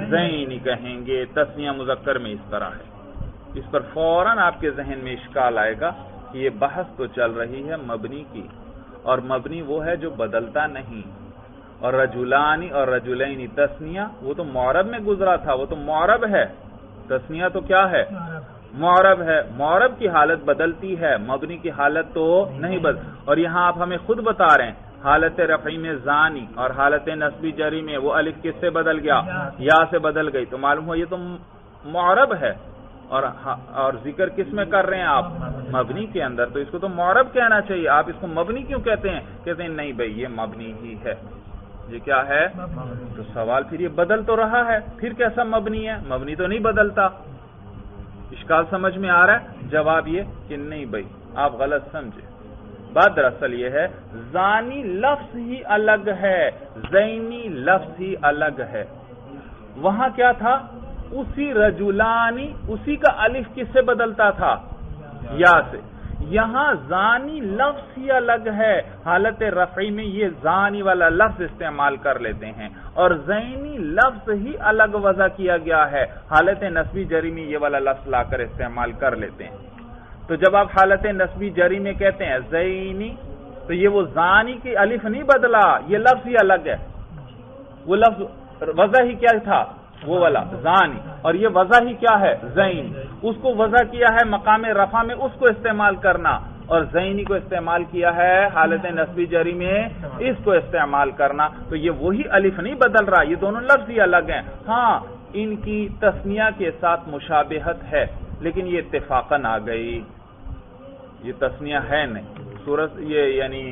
زینی کہیں گے. تثنیہ مذکر میں اس طرح ہے. اس پر فوراً آپ کے ذہن میں اشکال آئے گا کہ یہ بحث تو چل رہی ہے مبنی کی، اور مبنی وہ ہے جو بدلتا نہیں، اور رجلانی اور رجلینی تثنیہ وہ تو معرب میں گزرا تھا، وہ تو معرب ہے، تثنیہ تو کیا ہے؟ معرب ہے، معرب کی حالت بدلتی ہے، مبنی کی حالت تو نہیں اور یہاں آپ ہمیں خود بتا رہے ہیں حالت رفعی میں زانی اور حالت نصبی جری میں وہ الف کس سے بدل گیا؟ یا سے بدل گئی، تو معلوم ہو یہ تو معرب ہے، اور ذکر کس میں کر رہے ہیں آپ؟ مبنی کے اندر، تو اس کو تو معرب کہنا چاہیے، آپ اس کو مبنی کیوں کہتے ہیں؟ کہتے ہیں نہیں بھائی یہ مبنی ہی ہے، یہ کیا ہے؟ تو سوال پھر یہ بدل تو رہا ہے، پھر کیسا مبنی ہے؟ مبنی تو نہیں بدلتا۔ اشکال سمجھ میں آ رہا ہے؟ جواب یہ کہ نہیں بھائی آپ غلط سمجھے، بات دراصل یہ ہے زانی لفظ ہی الگ ہے، زینی لفظ ہی الگ ہے۔ وہاں کیا تھا؟ اسی رجلانی، اسی کا الف کس سے بدلتا تھا؟ یا سے۔ یہاں زانی لفظ ہی الگ ہے، حالت رفعی میں یہ زانی والا لفظ استعمال کر لیتے ہیں، اور زینی لفظ ہی الگ وضع کیا گیا ہے، حالت نصبی جری میں یہ والا لفظ لا کر استعمال کر لیتے ہیں۔ تو جب آپ حالت نصبی جری میں کہتے ہیں زینی، تو یہ وہ زانی کی الف نہیں بدلا، یہ لفظ ہی الگ ہے، وہ لفظ وضع ہی کیا تھا؟ وہ والا زانی، اور یہ وضع ہی کیا ہے؟ زین۔ اس کو وضع کیا ہے مقام رفع میں اس کو استعمال کرنا، اور زینی کو استعمال کیا ہے حالت نصبی جری میں اس کو استعمال کرنا، تو یہ وہی الف نہیں بدل رہا، یہ دونوں لفظ ہی الگ ہیں۔ ہاں ان کی تثنیہ کے ساتھ مشابہت ہے، لیکن یہ اتفاقاً آ گئی، یہ تثنیہ ہے نہیں، صورت یہ یعنی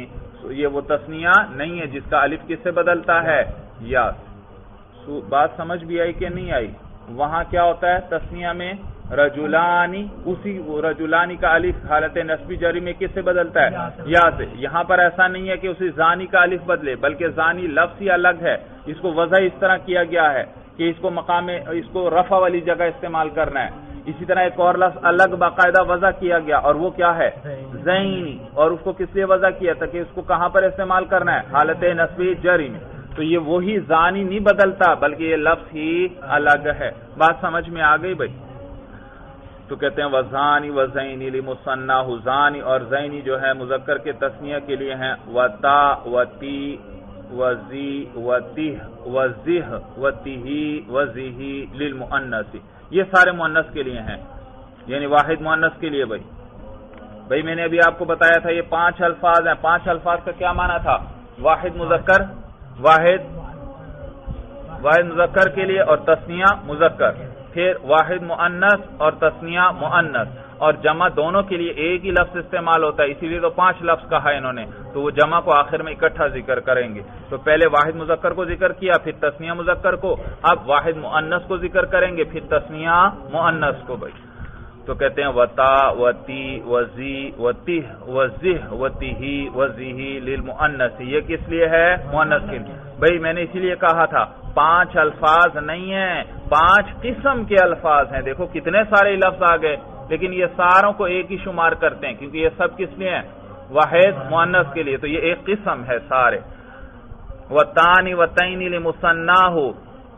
یہ وہ تثنیہ نہیں ہے جس کا الف کس سے بدلتا ہے؟ یا۔ بات سمجھ بھی آئی کہ نہیں آئی؟ وہاں کیا ہوتا ہے تثنیہ میں؟ رجلانی، اسی رجلانی کا الف حالت نصبی جری میں کس سے بدلتا ہے؟ یا سے۔ یہاں پر ایسا نہیں ہے کہ اسی زانی کا الف بدلے، بلکہ زانی لفظ ہی الگ ہے، اس کو وضع اس طرح کیا گیا ہے کہ اس کو مقام اس کو رفع والی جگہ استعمال کرنا ہے۔ اسی طرح ایک اور لفظ الگ باقاعدہ وضع کیا گیا، اور وہ کیا ہے؟ زینی، اور اس کو کس لیے وضع کیا تھا کہ اس کو کہاں پر استعمال کرنا ہے؟ حالت نصبی جری میں۔ تو یہ وہی زانی نہیں بدلتا، بلکہ یہ لفظ ہی الگ ہے۔ بات سمجھ میں آ گئی بھائی؟ تو کہتے ہیں وزانی وزینی لمثناہ، زانی اور زینی جو ہے مذکر کے تثنیہ کے لیے ہیں، وتا وتی وزی وتہ وزہ وتہی وزہی للمؤنث، یہ سارے مؤنث کے لیے ہیں، یعنی واحد مؤنث کے لیے۔ بھائی میں نے ابھی آپ کو بتایا تھا یہ 5 الفاظ ہیں، 5 الفاظ کا کیا معنی تھا؟ واحد مذکر، واحد مذکر کے لیے، اور تثنیہ مذکر، پھر واحد مؤنث اور تثنیہ مؤنث، اور جمع دونوں کے لیے ایک ہی لفظ استعمال ہوتا ہے، اسی لیے تو 5 لفظ کہا ہے انہوں نے، تو وہ جمع کو آخر میں اکٹھا ذکر کریں گے۔ تو پہلے واحد مذکر کو ذکر کیا، پھر تثنیہ مذکر کو، اب واحد مؤنث کو ذکر کریں گے، پھر تثنیہ مؤنث کو۔ بھائی تو کہتے ہیں وتا وتی وزی وتہ وزہ وتہی وزہی للمؤنث، یہ کس لیے ہے؟ مؤنث کے لیے۔ بھائی میں نے اسی لیے کہا تھا 5 الفاظ نہیں ہیں، 5 قسم کے الفاظ ہیں۔ دیکھو کتنے سارے لفظ آ گئے، لیکن یہ ساروں کو ایک ہی شمار کرتے ہیں، کیونکہ یہ سب کس لیے ہیں؟ واحد مؤنث کے لیے، تو یہ ایک قسم ہے سارے۔ وتانی وتینی لمثناہ،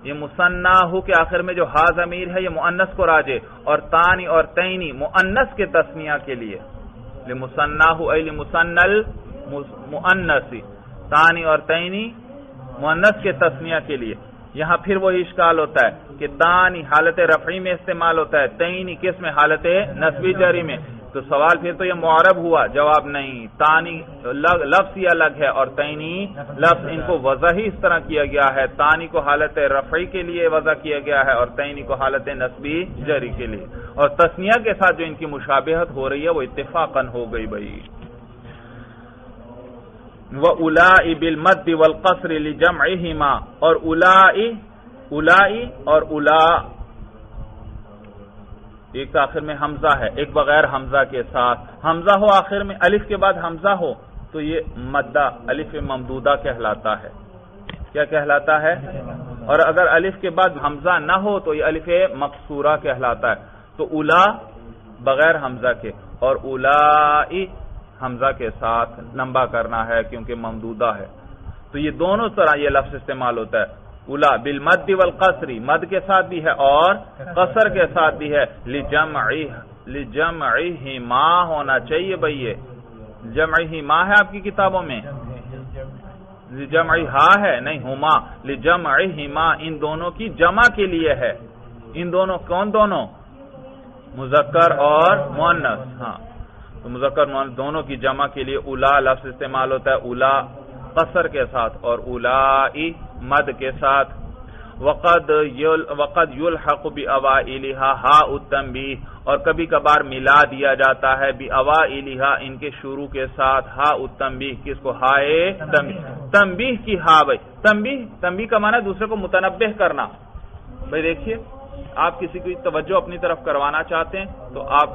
یہ مثناہ کے آخر میں جو ہا ضمیر ہے یہ مؤنث کو راجع، اور تانی اور تینی مؤنث کے تثنیہ کے لیے، لمثناہ ای لمثنى المؤنث، تانی اور تینی مؤنث کے تثنیہ کے لیے۔ یہاں پھر وہی اشکال ہوتا ہے کہ تانی حالت رفعی میں استعمال ہوتا ہے، تینی کس میں؟ حالت نصبی جری میں۔ تو سوال پھر تو یہ معرب ہوا، جواب نہیں، تانی لفظ ہی الگ ہے اور تینی لفظ، ان کو وضع ہی اس طرح کیا گیا ہے، تانی کو حالت رفعی کے لیے وضع کیا گیا ہے اور تینی کو حالت نصبی جری کے لیے، اور تثنیہ کے ساتھ جو ان کی مشابہت ہو رہی ہے وہ اتفاقاً ہو گئی۔ بھائی وَأُولَاءِ بِالْمَدِّ وَالْقَصْرِ لِجَمْعِهِمَا، اور اولائی اور اولا، ایک آخر میں حمزہ ہے، ایک بغیر حمزہ کے ساتھ، حمزہ ہو آخر میں، الف کے بعد حمزہ ہو تو یہ مدہ الف ممدودہ کہلاتا ہے۔ کیا کہلاتا ہے؟ اور اگر الف کے بعد حمزہ نہ ہو تو یہ الف مقصورہ کہلاتا ہے۔ تو اولا بغیر حمزہ کے، اور اولائی حمزہ کے ساتھ لمبا کرنا ہے کیونکہ ممدودہ ہے۔ تو یہ دونوں طرح یہ لفظ استعمال ہوتا ہے، الا بالمد والقصر، مد کے ساتھ بھی ہے اور قصر کے ساتھ بھی ہے، لجمعہما ہونا چاہیے بھئی، یہ جمعہما ہے آپ کی کتابوں میں، لجمعہا ہے نہیں، ہما، لجمعہما ان دونوں کی جمع کے لیے ہے، ان دونوں کون دونوں؟ مذکر اور مؤنث، ہاں تو مذکر مؤنث دونوں کی جمع کے لیے الا لفظ استعمال ہوتا ہے، الا قصر کے ساتھ اور اولائی مد کے ساتھ۔ وقد یلحق بأوائلها ہاء التنبیہ، اور کبھی کبھار ملا دیا جاتا ہے بأوائلها ان کے شروع کے ساتھ ہاء التنبیہ، کس کو؟ ہائے تنبیہ کی ہاء بھائی، تنبیہ کا معنی دوسرے کو متنبہ کرنا۔ بھائی دیکھیے آپ کسی کی توجہ اپنی طرف کروانا چاہتے ہیں تو آپ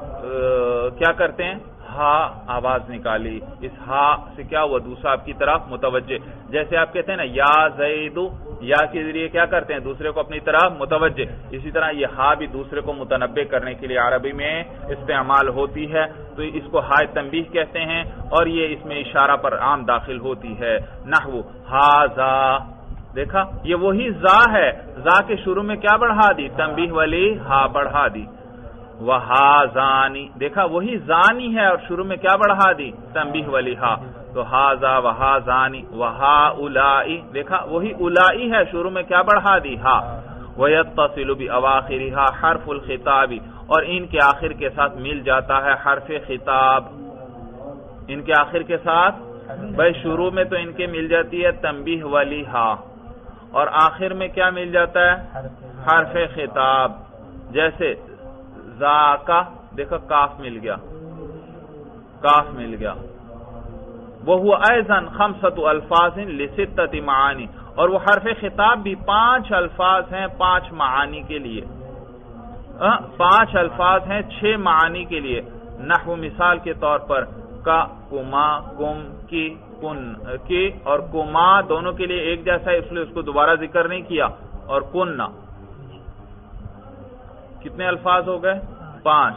کیا کرتے ہیں؟ ہا آواز نکالی، اس ہا سے کیا ہوا؟ دوسرا آپ کی طرف متوجہ، جیسے آپ کہتے ہیں نا یا زید، یا کے ذریعے کیا کرتے ہیں؟ دوسرے کو اپنی طرف متوجہ، اسی طرح یہ ہا بھی دوسرے کو متنبہ کرنے کے لیے عربی میں استعمال ہوتی ہے، تو اس کو ہائے تنبیہ کہتے ہیں، اور یہ اس میں اشارہ پر عام داخل ہوتی ہے۔ نحو ھذا، دیکھا یہ وہی زا ہے، زا کے شروع میں کیا بڑھا دی؟ تنبیہ والی ہا بڑھا دی۔ وہازانی، دیکھا وہی زانی ہے اور شروع میں کیا بڑھا دی؟ تنبیہ والی ہا، تو ہازا وہازانی وہاؤلائی، دیکھا وہی اولائی ہے، شروع میں کیا بڑھا دی؟ ہا۔ ویتصل بأواخرها حرف الخطاب، اور ان کے آخر کے ساتھ مل جاتا ہے حرف خطاب، ان کے آخر کے ساتھ بھائی شروع میں تو ان کے مل جاتی ہے تنبیہ والی ہا، اور آخر میں کیا مل جاتا ہے؟ حرف خطاب، جیسے ذاکا، دیکھو کاف مل گیا، کاف مل گیا۔ وہو ایضا خمسۃ الفاظ لستۃ معانی، اور وہ حرف خطاب بھی 5 الفاظ ہیں 5 معانی کے لیے، 5 الفاظ ہیں 6 معانی کے لیے۔ نحو مثال کے طور پر کا، کما، کم، کی، کن، کی اور کما دونوں کے لیے ایک جیسا ہے، اس لیے اس کو دوبارہ ذکر نہیں کیا، اور کننا، کتنے الفاظ ہو گئے؟ 5،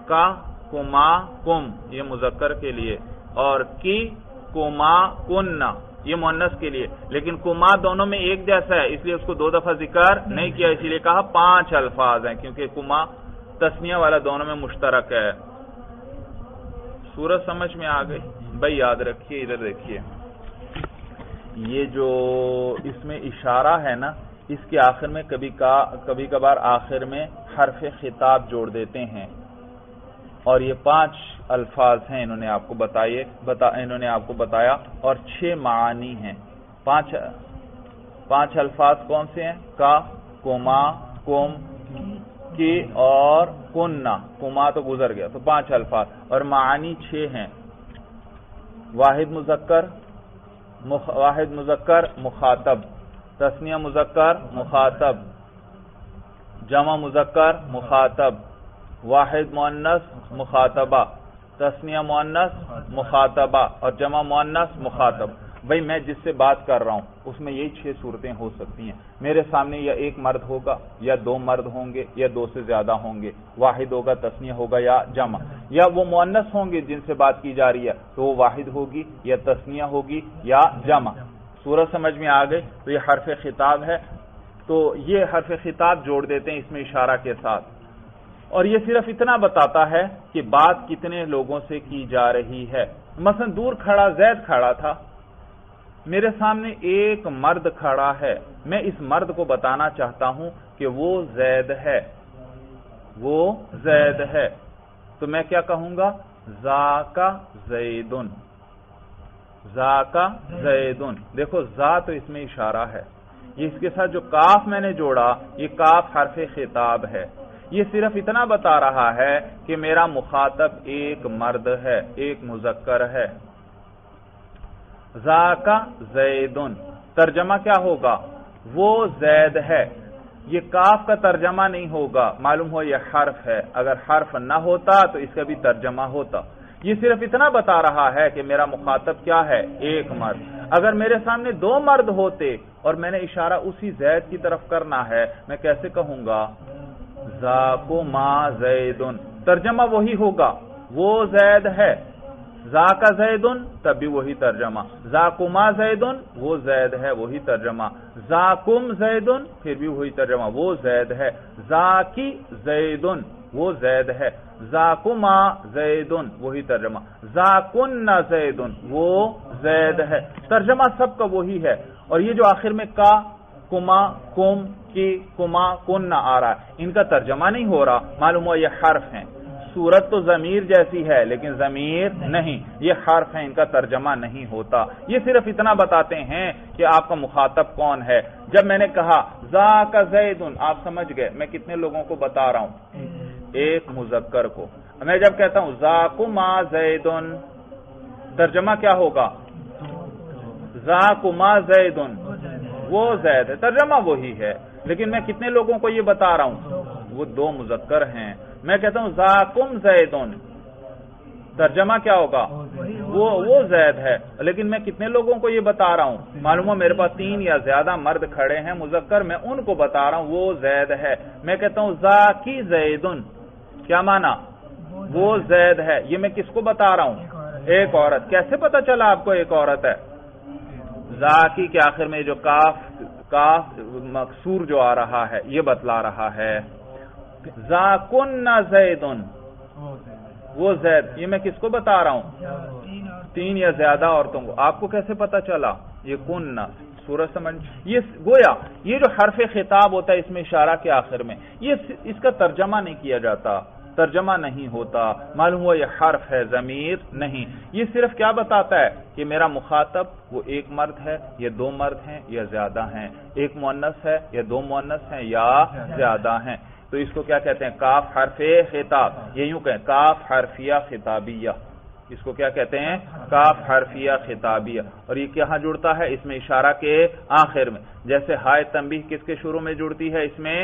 کا، کما، کم یہ مذکر کے لیے، اور کی، کما، کننا یہ مؤنث کے لیے، لیکن کما دونوں میں ایک جیسا ہے اس لیے اس کو 2 دفعہ ذکر نہیں کیا، اسی لیے کہا 5 الفاظ ہیں، کیونکہ کما تسنیہ والا دونوں میں مشترک ہے۔ سورت سمجھ میں آ گئی بھائی؟ یاد رکھیے، ادھر دیکھیے، یہ جو اس میں اشارہ ہے نا، اس کے آخر میں کبھی کبھار آخر میں حرف خطاب جوڑ دیتے ہیں، اور یہ 5 الفاظ ہیں انہوں نے آپ کو بتایا، اور 6 معانی ہیں۔ 5 الفاظ کون سے ہیں؟ کا، کما، کم، کی اور کننا، کما تو گزر گیا، تو 5 الفاظ، اور معانی 6 ہیں۔ واحد مذکر مخاطب، تثنیہ مذکر مخاطب، جمع مذکر مخاطب، واحد مؤنث مخاطبہ، تثنیہ مؤنث مخاطبہ اور جمع مؤنث مخاطب۔ بھئی میں جس سے بات کر رہا ہوں اس میں یہی 6 صورتیں ہو سکتی ہیں، میرے سامنے یا ایک مرد ہوگا یا 2 مرد ہوں گے یا 2 سے زیادہ ہوں گے، واحد ہوگا، تثنیہ ہوگا یا جمع، یا وہ مؤنث ہوں گے جن سے بات کی جا رہی ہے تو وہ واحد ہوگی یا تثنیہ ہوگی یا جمع۔ صورت سمجھ میں آ گئی؟ تو یہ حرف خطاب ہے، تو یہ حرف خطاب جوڑ دیتے ہیں اس میں اشارہ کے ساتھ، اور یہ صرف اتنا بتاتا ہے کہ بات کتنے لوگوں سے کی جا رہی ہے۔ مثلا دور کھڑا زید کھڑا تھا، میرے سامنے ایک مرد کھڑا ہے، میں اس مرد کو بتانا چاہتا ہوں کہ وہ زید ہے، وہ زید ہے، تو میں کیا کہوں گا؟ ذاکا زیدن، ذاکا زیدن۔ دیکھو ذا تو اس میں اشارہ ہے، یہ اس کے ساتھ جو کاف میں نے جوڑا یہ کاف حرف خطاب ہے، یہ صرف اتنا بتا رہا ہے کہ میرا مخاطب ایک مرد ہے، ایک مذکر ہے۔ ذاکا زیدن، ترجمہ کیا ہوگا؟ وہ زید ہے، یہ کاف کا ترجمہ نہیں ہوگا، معلوم ہو یہ حرف ہے، اگر حرف نہ ہوتا تو اس کا بھی ترجمہ ہوتا۔ یہ صرف اتنا بتا رہا ہے کہ میرا مخاطب کیا ہے؟ ایک مرد۔ اگر میرے سامنے 2 مرد ہوتے اور میں نے اشارہ اسی زید کی طرف کرنا ہے، میں کیسے کہوں گا؟ ذاکما زیدن، ترجمہ وہی ہوگا، وہ زید ہے، ذاکا زیدن تب بھی وہی ترجمہ، ذاکما زیدن وہ زید ہے وہی ترجمہ، ذاکم زیدن پھر بھی وہی ترجمہ وہ زید ہے، ذاکی زیدن وہ زید ہے، ذاکما زیدن وہی ترجمہ، ذاکن زیدن وہ زید ہے، ترجمہ سب کا وہی ہے۔ اور یہ جو آخر میں کا، کما، کم، کی، کما، کن آ رہا ہے، ان کا ترجمہ نہیں ہو رہا، معلوم ہوا یہ حرف ہیں۔ صورت تو ضمیر جیسی ہے لیکن ضمیر نہیں، یہ حرف ہیں، ان کا ترجمہ نہیں ہوتا۔ یہ صرف اتنا بتاتے ہیں کہ آپ کا مخاطب کون ہے۔ جب میں نے کہا ذاک زیدن، آپ سمجھ گئے میں کتنے لوگوں کو بتا رہا ہوں؟ ایک مذکر کو۔ میں جب کہتا ہوں ذاکما زیدن، ترجمہ کیا ہوگا؟ ذاکما زیدن وہ زید ہے، ترجمہ وہی ہے، لیکن میں کتنے لوگوں کو یہ بتا رہا ہوں؟ وہ دو مذکر ہیں۔ میں کہتا ہوں ذاکم زیدن، ترجمہ کیا ہوگا؟ وہ زید ہے، لیکن میں کتنے لوگوں کو یہ بتا رہا ہوں؟ معلوم ہے میرے پاس 3 یا زیادہ مرد کھڑے ہیں مذکر، میں ان کو بتا رہا ہوں وہ زید ہے۔ میں کہتا ہوں ذاکی زیدن، کیا معنی؟ وہ زید ہے، یہ میں کس کو بتا رہا ہوں؟ ایک عورت۔ کیسے پتا چلا آپ کو ایک عورت ہے؟ ذاکی کے آخر میں جو کاف مکسور جو آ رہا ہے یہ بتلا رہا ہے۔ ذاکن زیدن وہ زید، یہ میں کس کو بتا رہا ہوں؟ 3 یا زیادہ عورتوں کو۔ آپ کو کیسے پتا چلا؟ یہ کن سورج سمجھ، یہ گویا یہ جو حرف خطاب ہوتا ہے اس میں اشارہ کے آخر میں، یہ اس کا ترجمہ نہیں کیا جاتا، ترجمہ نہیں ہوتا، معلوم ہوا یہ حرف ہے ضمیر نہیں۔ یہ صرف کیا بتاتا ہے کہ میرا مخاطب وہ ایک مرد ہے یا 2 مرد ہیں یا زیادہ ہیں، ایک مؤنث ہے یا 2 مؤنث ہیں یا زیادہ ہیں۔ تو اس کو کیا کہتے ہیں؟ کاف حرف خطاب، یہ یوں کہیں کاف حرفیہ خطابیہ، اس کو کیا کہتے ہیں؟ کاف حرفیہ خطابیہ۔ اور یہ کہاں جڑتا ہے؟ اس میں اشارہ کے آخر میں، جیسے ہائے تنبیہ کس کے شروع میں جڑتی ہے؟ اس میں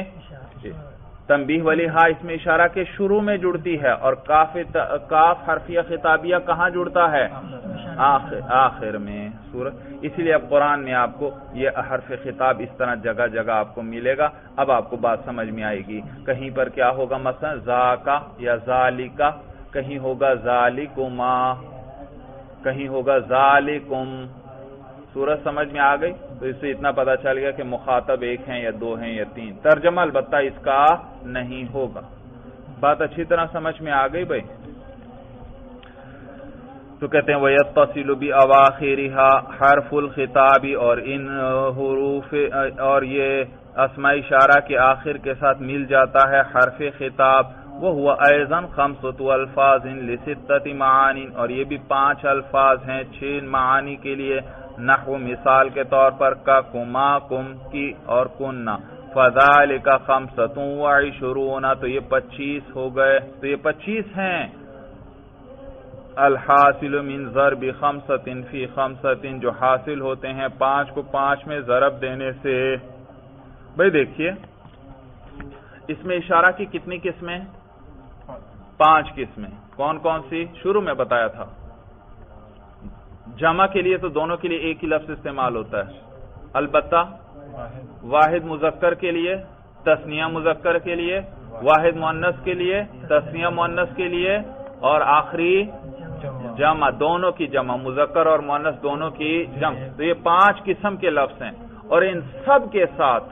تنبیہ والی ہا اس میں اشارہ کے شروع میں جڑتی ہے، اور کاف حرفیہ خطابیہ کہاں جڑتا ہے؟ آخر میں سورت۔ اسی لیے اب قرآن میں آپ کو یہ حرف خطاب اس طرح جگہ جگہ آپ کو ملے گا۔ اب آپ کو بات سمجھ میں آئے گی، کہیں پر کیا ہوگا؟ مثلا ذاکا یا ذالکا، کہیں ہوگا ذالکما، کہیں ہوگا ذالکم۔ سورت سمجھ میں آ گئی؟ تو اس سے اتنا پتا چل گیا کہ مخاطب ایک ہیں یا 2 ہیں یا 3، ترجمہ البتہ اس کا نہیں ہوگا۔ بات اچھی طرح سمجھ میں آ گئی بھائی؟ تو کہتے ہیں وَيَتَّصِلُ بِأَوَاخِرِهَا حرف الخطاب، اور ان حروف اور یہ اسماء اشارہ کے آخر کے ساتھ مل جاتا ہے حرف خطاب۔ وَهُوَ أَيْضًا خَمْسَةُ أَلْفَاظٍ لِسِتَّةِ مَعَانٍ، اور یہ بھی 5 الفاظ ہیں 6 معانی کے لیے، نحو مثال کے طور پر کا، کما، کم، کی اور کننا۔ فَذَلِكَ خَمْسَةٌ وَعِشْرُونَ، تو یہ 25 ہو گئے، تو یہ 25 ہیں۔ الحاصل من ضرب 5 فی 5، جو حاصل ہوتے ہیں 5 کو 5 میں ضرب دینے سے۔ بھئی دیکھیے اس میں اشارہ کی کتنی قسمیں؟ 5 قسمیں۔ کون کون سی؟ شروع میں بتایا تھا۔ جمع کے لیے تو دونوں کے لیے ایک ہی لفظ استعمال ہوتا ہے، البتہ واحد مذکر کے لیے، تثنیہ مذکر کے لیے، واحد مؤنث کے لیے، تثنیہ مؤنث کے لیے، اور آخری جمع، دونوں کی جمع، مذکر اور مؤنث دونوں کی جمع۔ تو یہ 5 قسم کے لفظ ہیں، اور ان سب کے ساتھ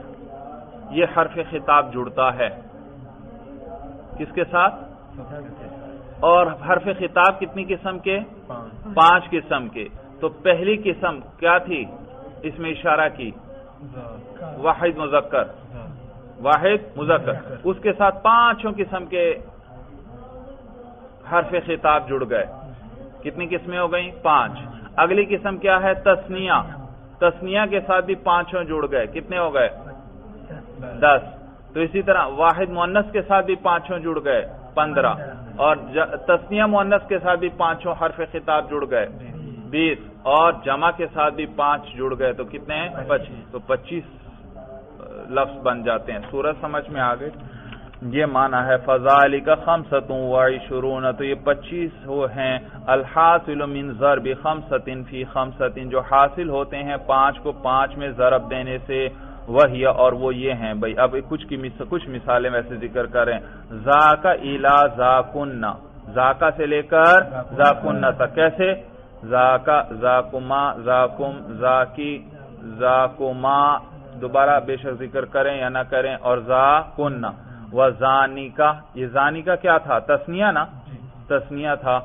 یہ حرف خطاب جڑتا ہے۔ کس کے ساتھ؟ اور حرف خطاب کتنی قسم کے؟ 5 قسم کے۔ تو پہلی قسم کیا تھی اس میں اشارہ کی؟ واحد مذکر، واحد مذکر، اس کے ساتھ 5 قسم کے حرف خطاب جڑ گئے۔ کتنی قسمیں ہو گئیں؟ 5۔ اگلی قسم کیا ہے؟ تثنیہ، تثنیہ کے ساتھ بھی 5 جڑ گئے، کتنے ہو گئے؟ 10۔ تو اسی طرح واحد مؤنث کے ساتھ بھی 5 جڑ گئے، 15، اور تثنیہ مؤنث کے ساتھ بھی 5 حرف خطاب جڑ گئے، 20، اور جمع کے ساتھ بھی 5 جڑ گئے، تو کتنے ہیں؟ 25۔ تو 25 لفظ بن جاتے ہیں۔ سورج سمجھ میں آ گئی؟ یہ معنی ہے فَذَلِكَ 25، تو یہ 25 ہیں۔ الحاصل من ضرب 5 فی 5، جو حاصل ہوتے ہیں 5 کو 5 میں ضرب دینے سے۔ وہی، اور وہ یہ ہیں بھائی، اب کچھ مثالیں ویسے ذکر کریں۔ ذاک الی ذاکن، ذاکا سے لے کر ذاکن تک. کیسے؟ ذاکا، ذاکما، ذاکم، ذاکی، ذاکما، دوبارہ بے شک ذکر کریں یا نہ کریں، اور ذاکن و ذانیکا. یہ ذانیکا کیا تھا؟ تسنیہ نا، تسنیہ تھا.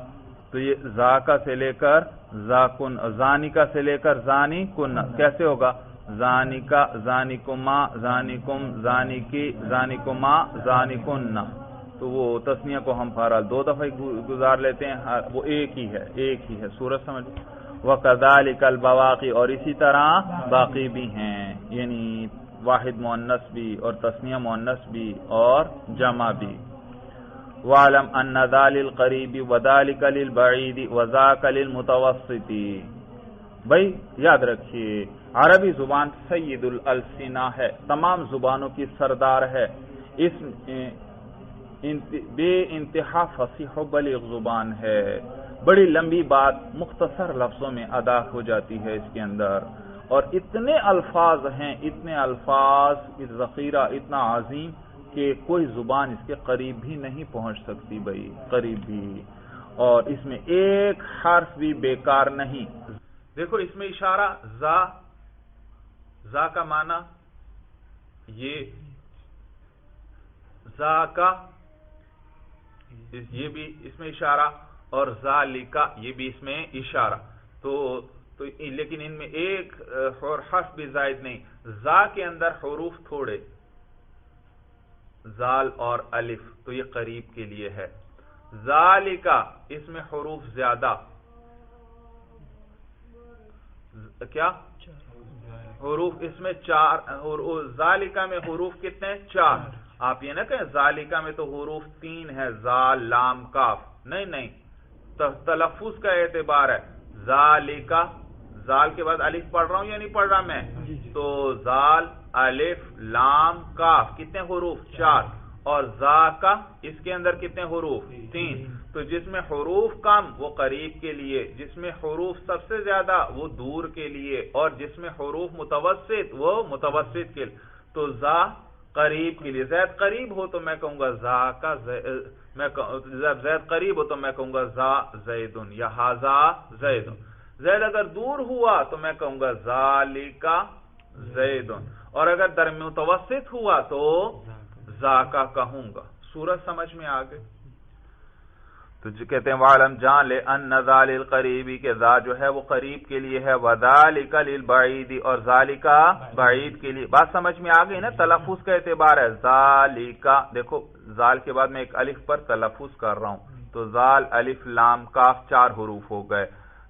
تو یہ ذاکا سے لے کر ذاکن، ذانیکا سے لے کر ذانی کن. کیسے ہوگا؟ ذانیکا، ذانکما، ذانکم، ذانکی، ذانکما، ذانکن. تو وہ تسنیہ کو ہم بہرحال 2 دفعہ گزار لیتے ہیں، وہ ایک ہی ہے. سورج سمجھ. وَكَذَلِكَ الْبَوَاقِي، اور اسی طرح باقی بھی ہیں، یعنی واحد مؤنث بھی اور تسنیہ مؤنث بھی اور جمع بھی. وَعْلَمْ أَنَّ ذَا لِلْقَرِيبِ وَذَلِكَ لِلْبَعِيدِ وَذَاكَ لِلْمُتَوَسِّطِ. بھائی یاد رکھیے، عربی زبان سید الالسنہ ہے، تمام زبانوں کی سردار ہے. اس بے انتہا فصیح و بلیغ زبان ہے. بڑی لمبی بات مختصر لفظوں میں ادا ہو جاتی ہے اس کے اندر، اور اتنے الفاظ ہیں، اتنے الفاظ، ذخیرہ اتنا عظیم کہ کوئی زبان اس کے قریب بھی نہیں پہنچ سکتی بھائی، قریب بھی. اور اس میں ایک حرف بھی بیکار نہیں. دیکھو اس میں اشارہ ذا کا معنی یہ ذا کا، یہ بھی اس میں اشارہ، اور ذالکا یہ بھی اس میں اشارہ. تو لیکن ان میں ایک حرف بھی زائد نہیں. ذا کے اندر حروف تھوڑے، زال اور الف، تو یہ قریب کے لیے ہے. ذالکا اس میں حروف زیادہ، کیا حروف اس میں 4. ذالکا میں حروف کتنے؟ 4. آپ یہ نہ کہیں ذالکا میں تو حروف 3 ہے، زال، لام، کاف. نہیں، تلفظ کا اعتبار ہے. ذالکا، زال کے بعد الف پڑھ رہا ہوں یا نہیں پڑھ رہا میں؟ تو زال، الف، لام، کاف، کتنے حروف؟ 4. اور ذاکا اس کے اندر کتنے حروف؟ 3. تو جس میں حروف کم وہ قریب کے لیے، جس میں حروف سب سے زیادہ وہ دور کے لیے، اور جس میں حروف متوسط وہ متوسط کے لیے. تو ذا قریب کے لیے. زید قریب ہو تو میں کہوں گا ذا کا، زید قریب ہو تو میں کہوں گا ذا زیدن یا ھذا زیدن. زید اگر دور ہوا تو میں کہوں گا ذالکا زیدن، اور اگر درمیان متوسط ہوا تو ذاکا کہوں گا. سورج سمجھ میں آ گئی؟ تو جو کہتے ہیں وَعْلَمْ جان لے أَنَّ ذَا لِلْقَرِيبِ کہ ذا جو ہے وہ قریب کے لیے ہے، وَذَلِكَ لِلْبَعِيدِ اور ذَلِكَ بعید کے لیے. بات سمجھ میں آ گئی نا؟ تلفظ کا اعتبار ہے. ذَلِكَ دیکھو زال کے بعد میں ایک الف پر تلفظ کر رہا ہوں، تو زال، الف، لام، کاف 4 حروف ہو گئے.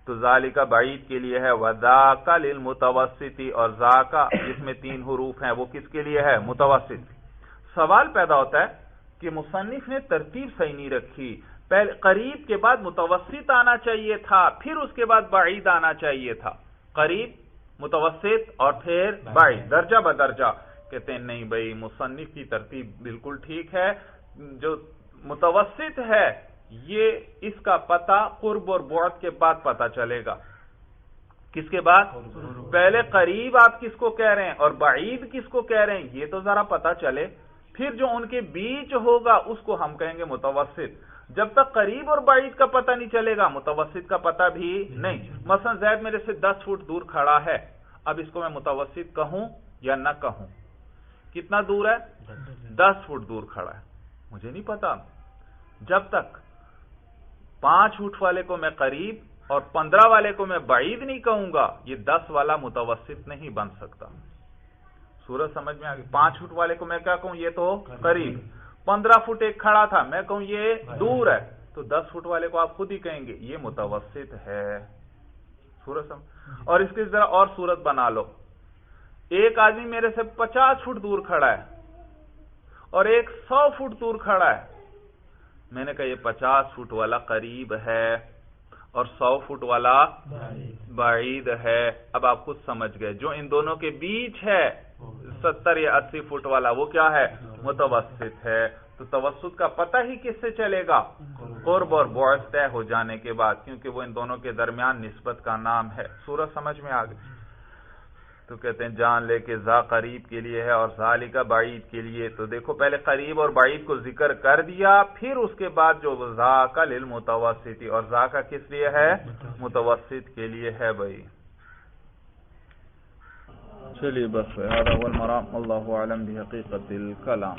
تو ذَلِكَ بعید کے لیے ہے. وَذَاكَ لِلْمُتَوَسِّطِ اور ذَاكَ جس میں 3 حروف ہیں وہ کس کے لیے ہے؟ متوسط. سوال پیدا ہوتا ہے کہ مصنف نے ترتیب صحیح نہیں رکھی. پہلے قریب کے بعد متوسط آنا چاہیے تھا، پھر اس کے بعد بعید آنا چاہیے تھا. قریب، متوسط اور پھر بعید، درجہ بدرجہ. کہتے ہیں نہیں بھائی، مصنف کی ترتیب بالکل ٹھیک ہے. جو متوسط ہے یہ اس کا پتہ قرب اور بعد کے بعد پتہ چلے گا. کس کے بعد؟ پہلے قریب آپ کس کو کہہ رہے ہیں اور بعید کس کو کہہ رہے ہیں، یہ تو ذرا پتہ چلے. پھر جو ان کے بیچ ہوگا اس کو ہم کہیں گے متوسط. جب تک قریب اور بعید کا پتہ نہیں چلے گا متوسط کا پتہ بھی نہیں. مثلا زید میرے سے 10 فٹ دور کھڑا ہے، اب اس کو میں متوسط کہوں یا نہ کہوں؟ کتنا دور ہے؟ 10 فٹ دور کھڑا ہے. مجھے نہیں پتا. جب تک 5 فٹ والے کو میں قریب اور 15 والے کو میں بعید نہیں کہوں گا، یہ 10 والا متوسط نہیں بن سکتا. سورج سمجھ میں آ گئی؟ 5 فٹ والے کو میں کیا کہوں؟ یہ تو قریب. 15 فٹ ایک کھڑا تھا، میں کہوں یہ دور ہے، تو 10 فٹ والے کو آپ خود ہی کہیں گے یہ متوسط ہے. سورج سمجھ. اور اس کی ذرا اور صورت بنا لو. ایک آدمی میرے سے 50 فٹ دور کھڑا ہے اور ایک 100 فٹ دور کھڑا ہے. میں نے کہا یہ 50 فٹ والا قریب ہے اور 100 فٹ والا بعید ہے. اب آپ خود سمجھ گئے جو ان دونوں کے بیچ ہے 70 یا 80 فٹ والا وہ کیا ہے؟ متوسط ہے. تو توسط کا پتہ ہی کس سے چلے گا؟ قرب اور بعد طے ہو جانے کے بعد، کیونکہ وہ ان دونوں کے درمیان نسبت کا نام ہے. سورج سمجھ میں آ گئی؟ تو کہتے ہیں جان لے کے ذا قریب کے لیے ہے اور ذالک بعید کے لیے. تو دیکھو پہلے قریب اور بعید کو ذکر کر دیا، پھر اس کے بعد جو ذاک للمتوسط، اور ذاک کس لیے ہے؟ متوسط کے لیے ہے بھائی. چلیے بس هذا هو المرام، اللہ اعلم بحقیقت الکلام.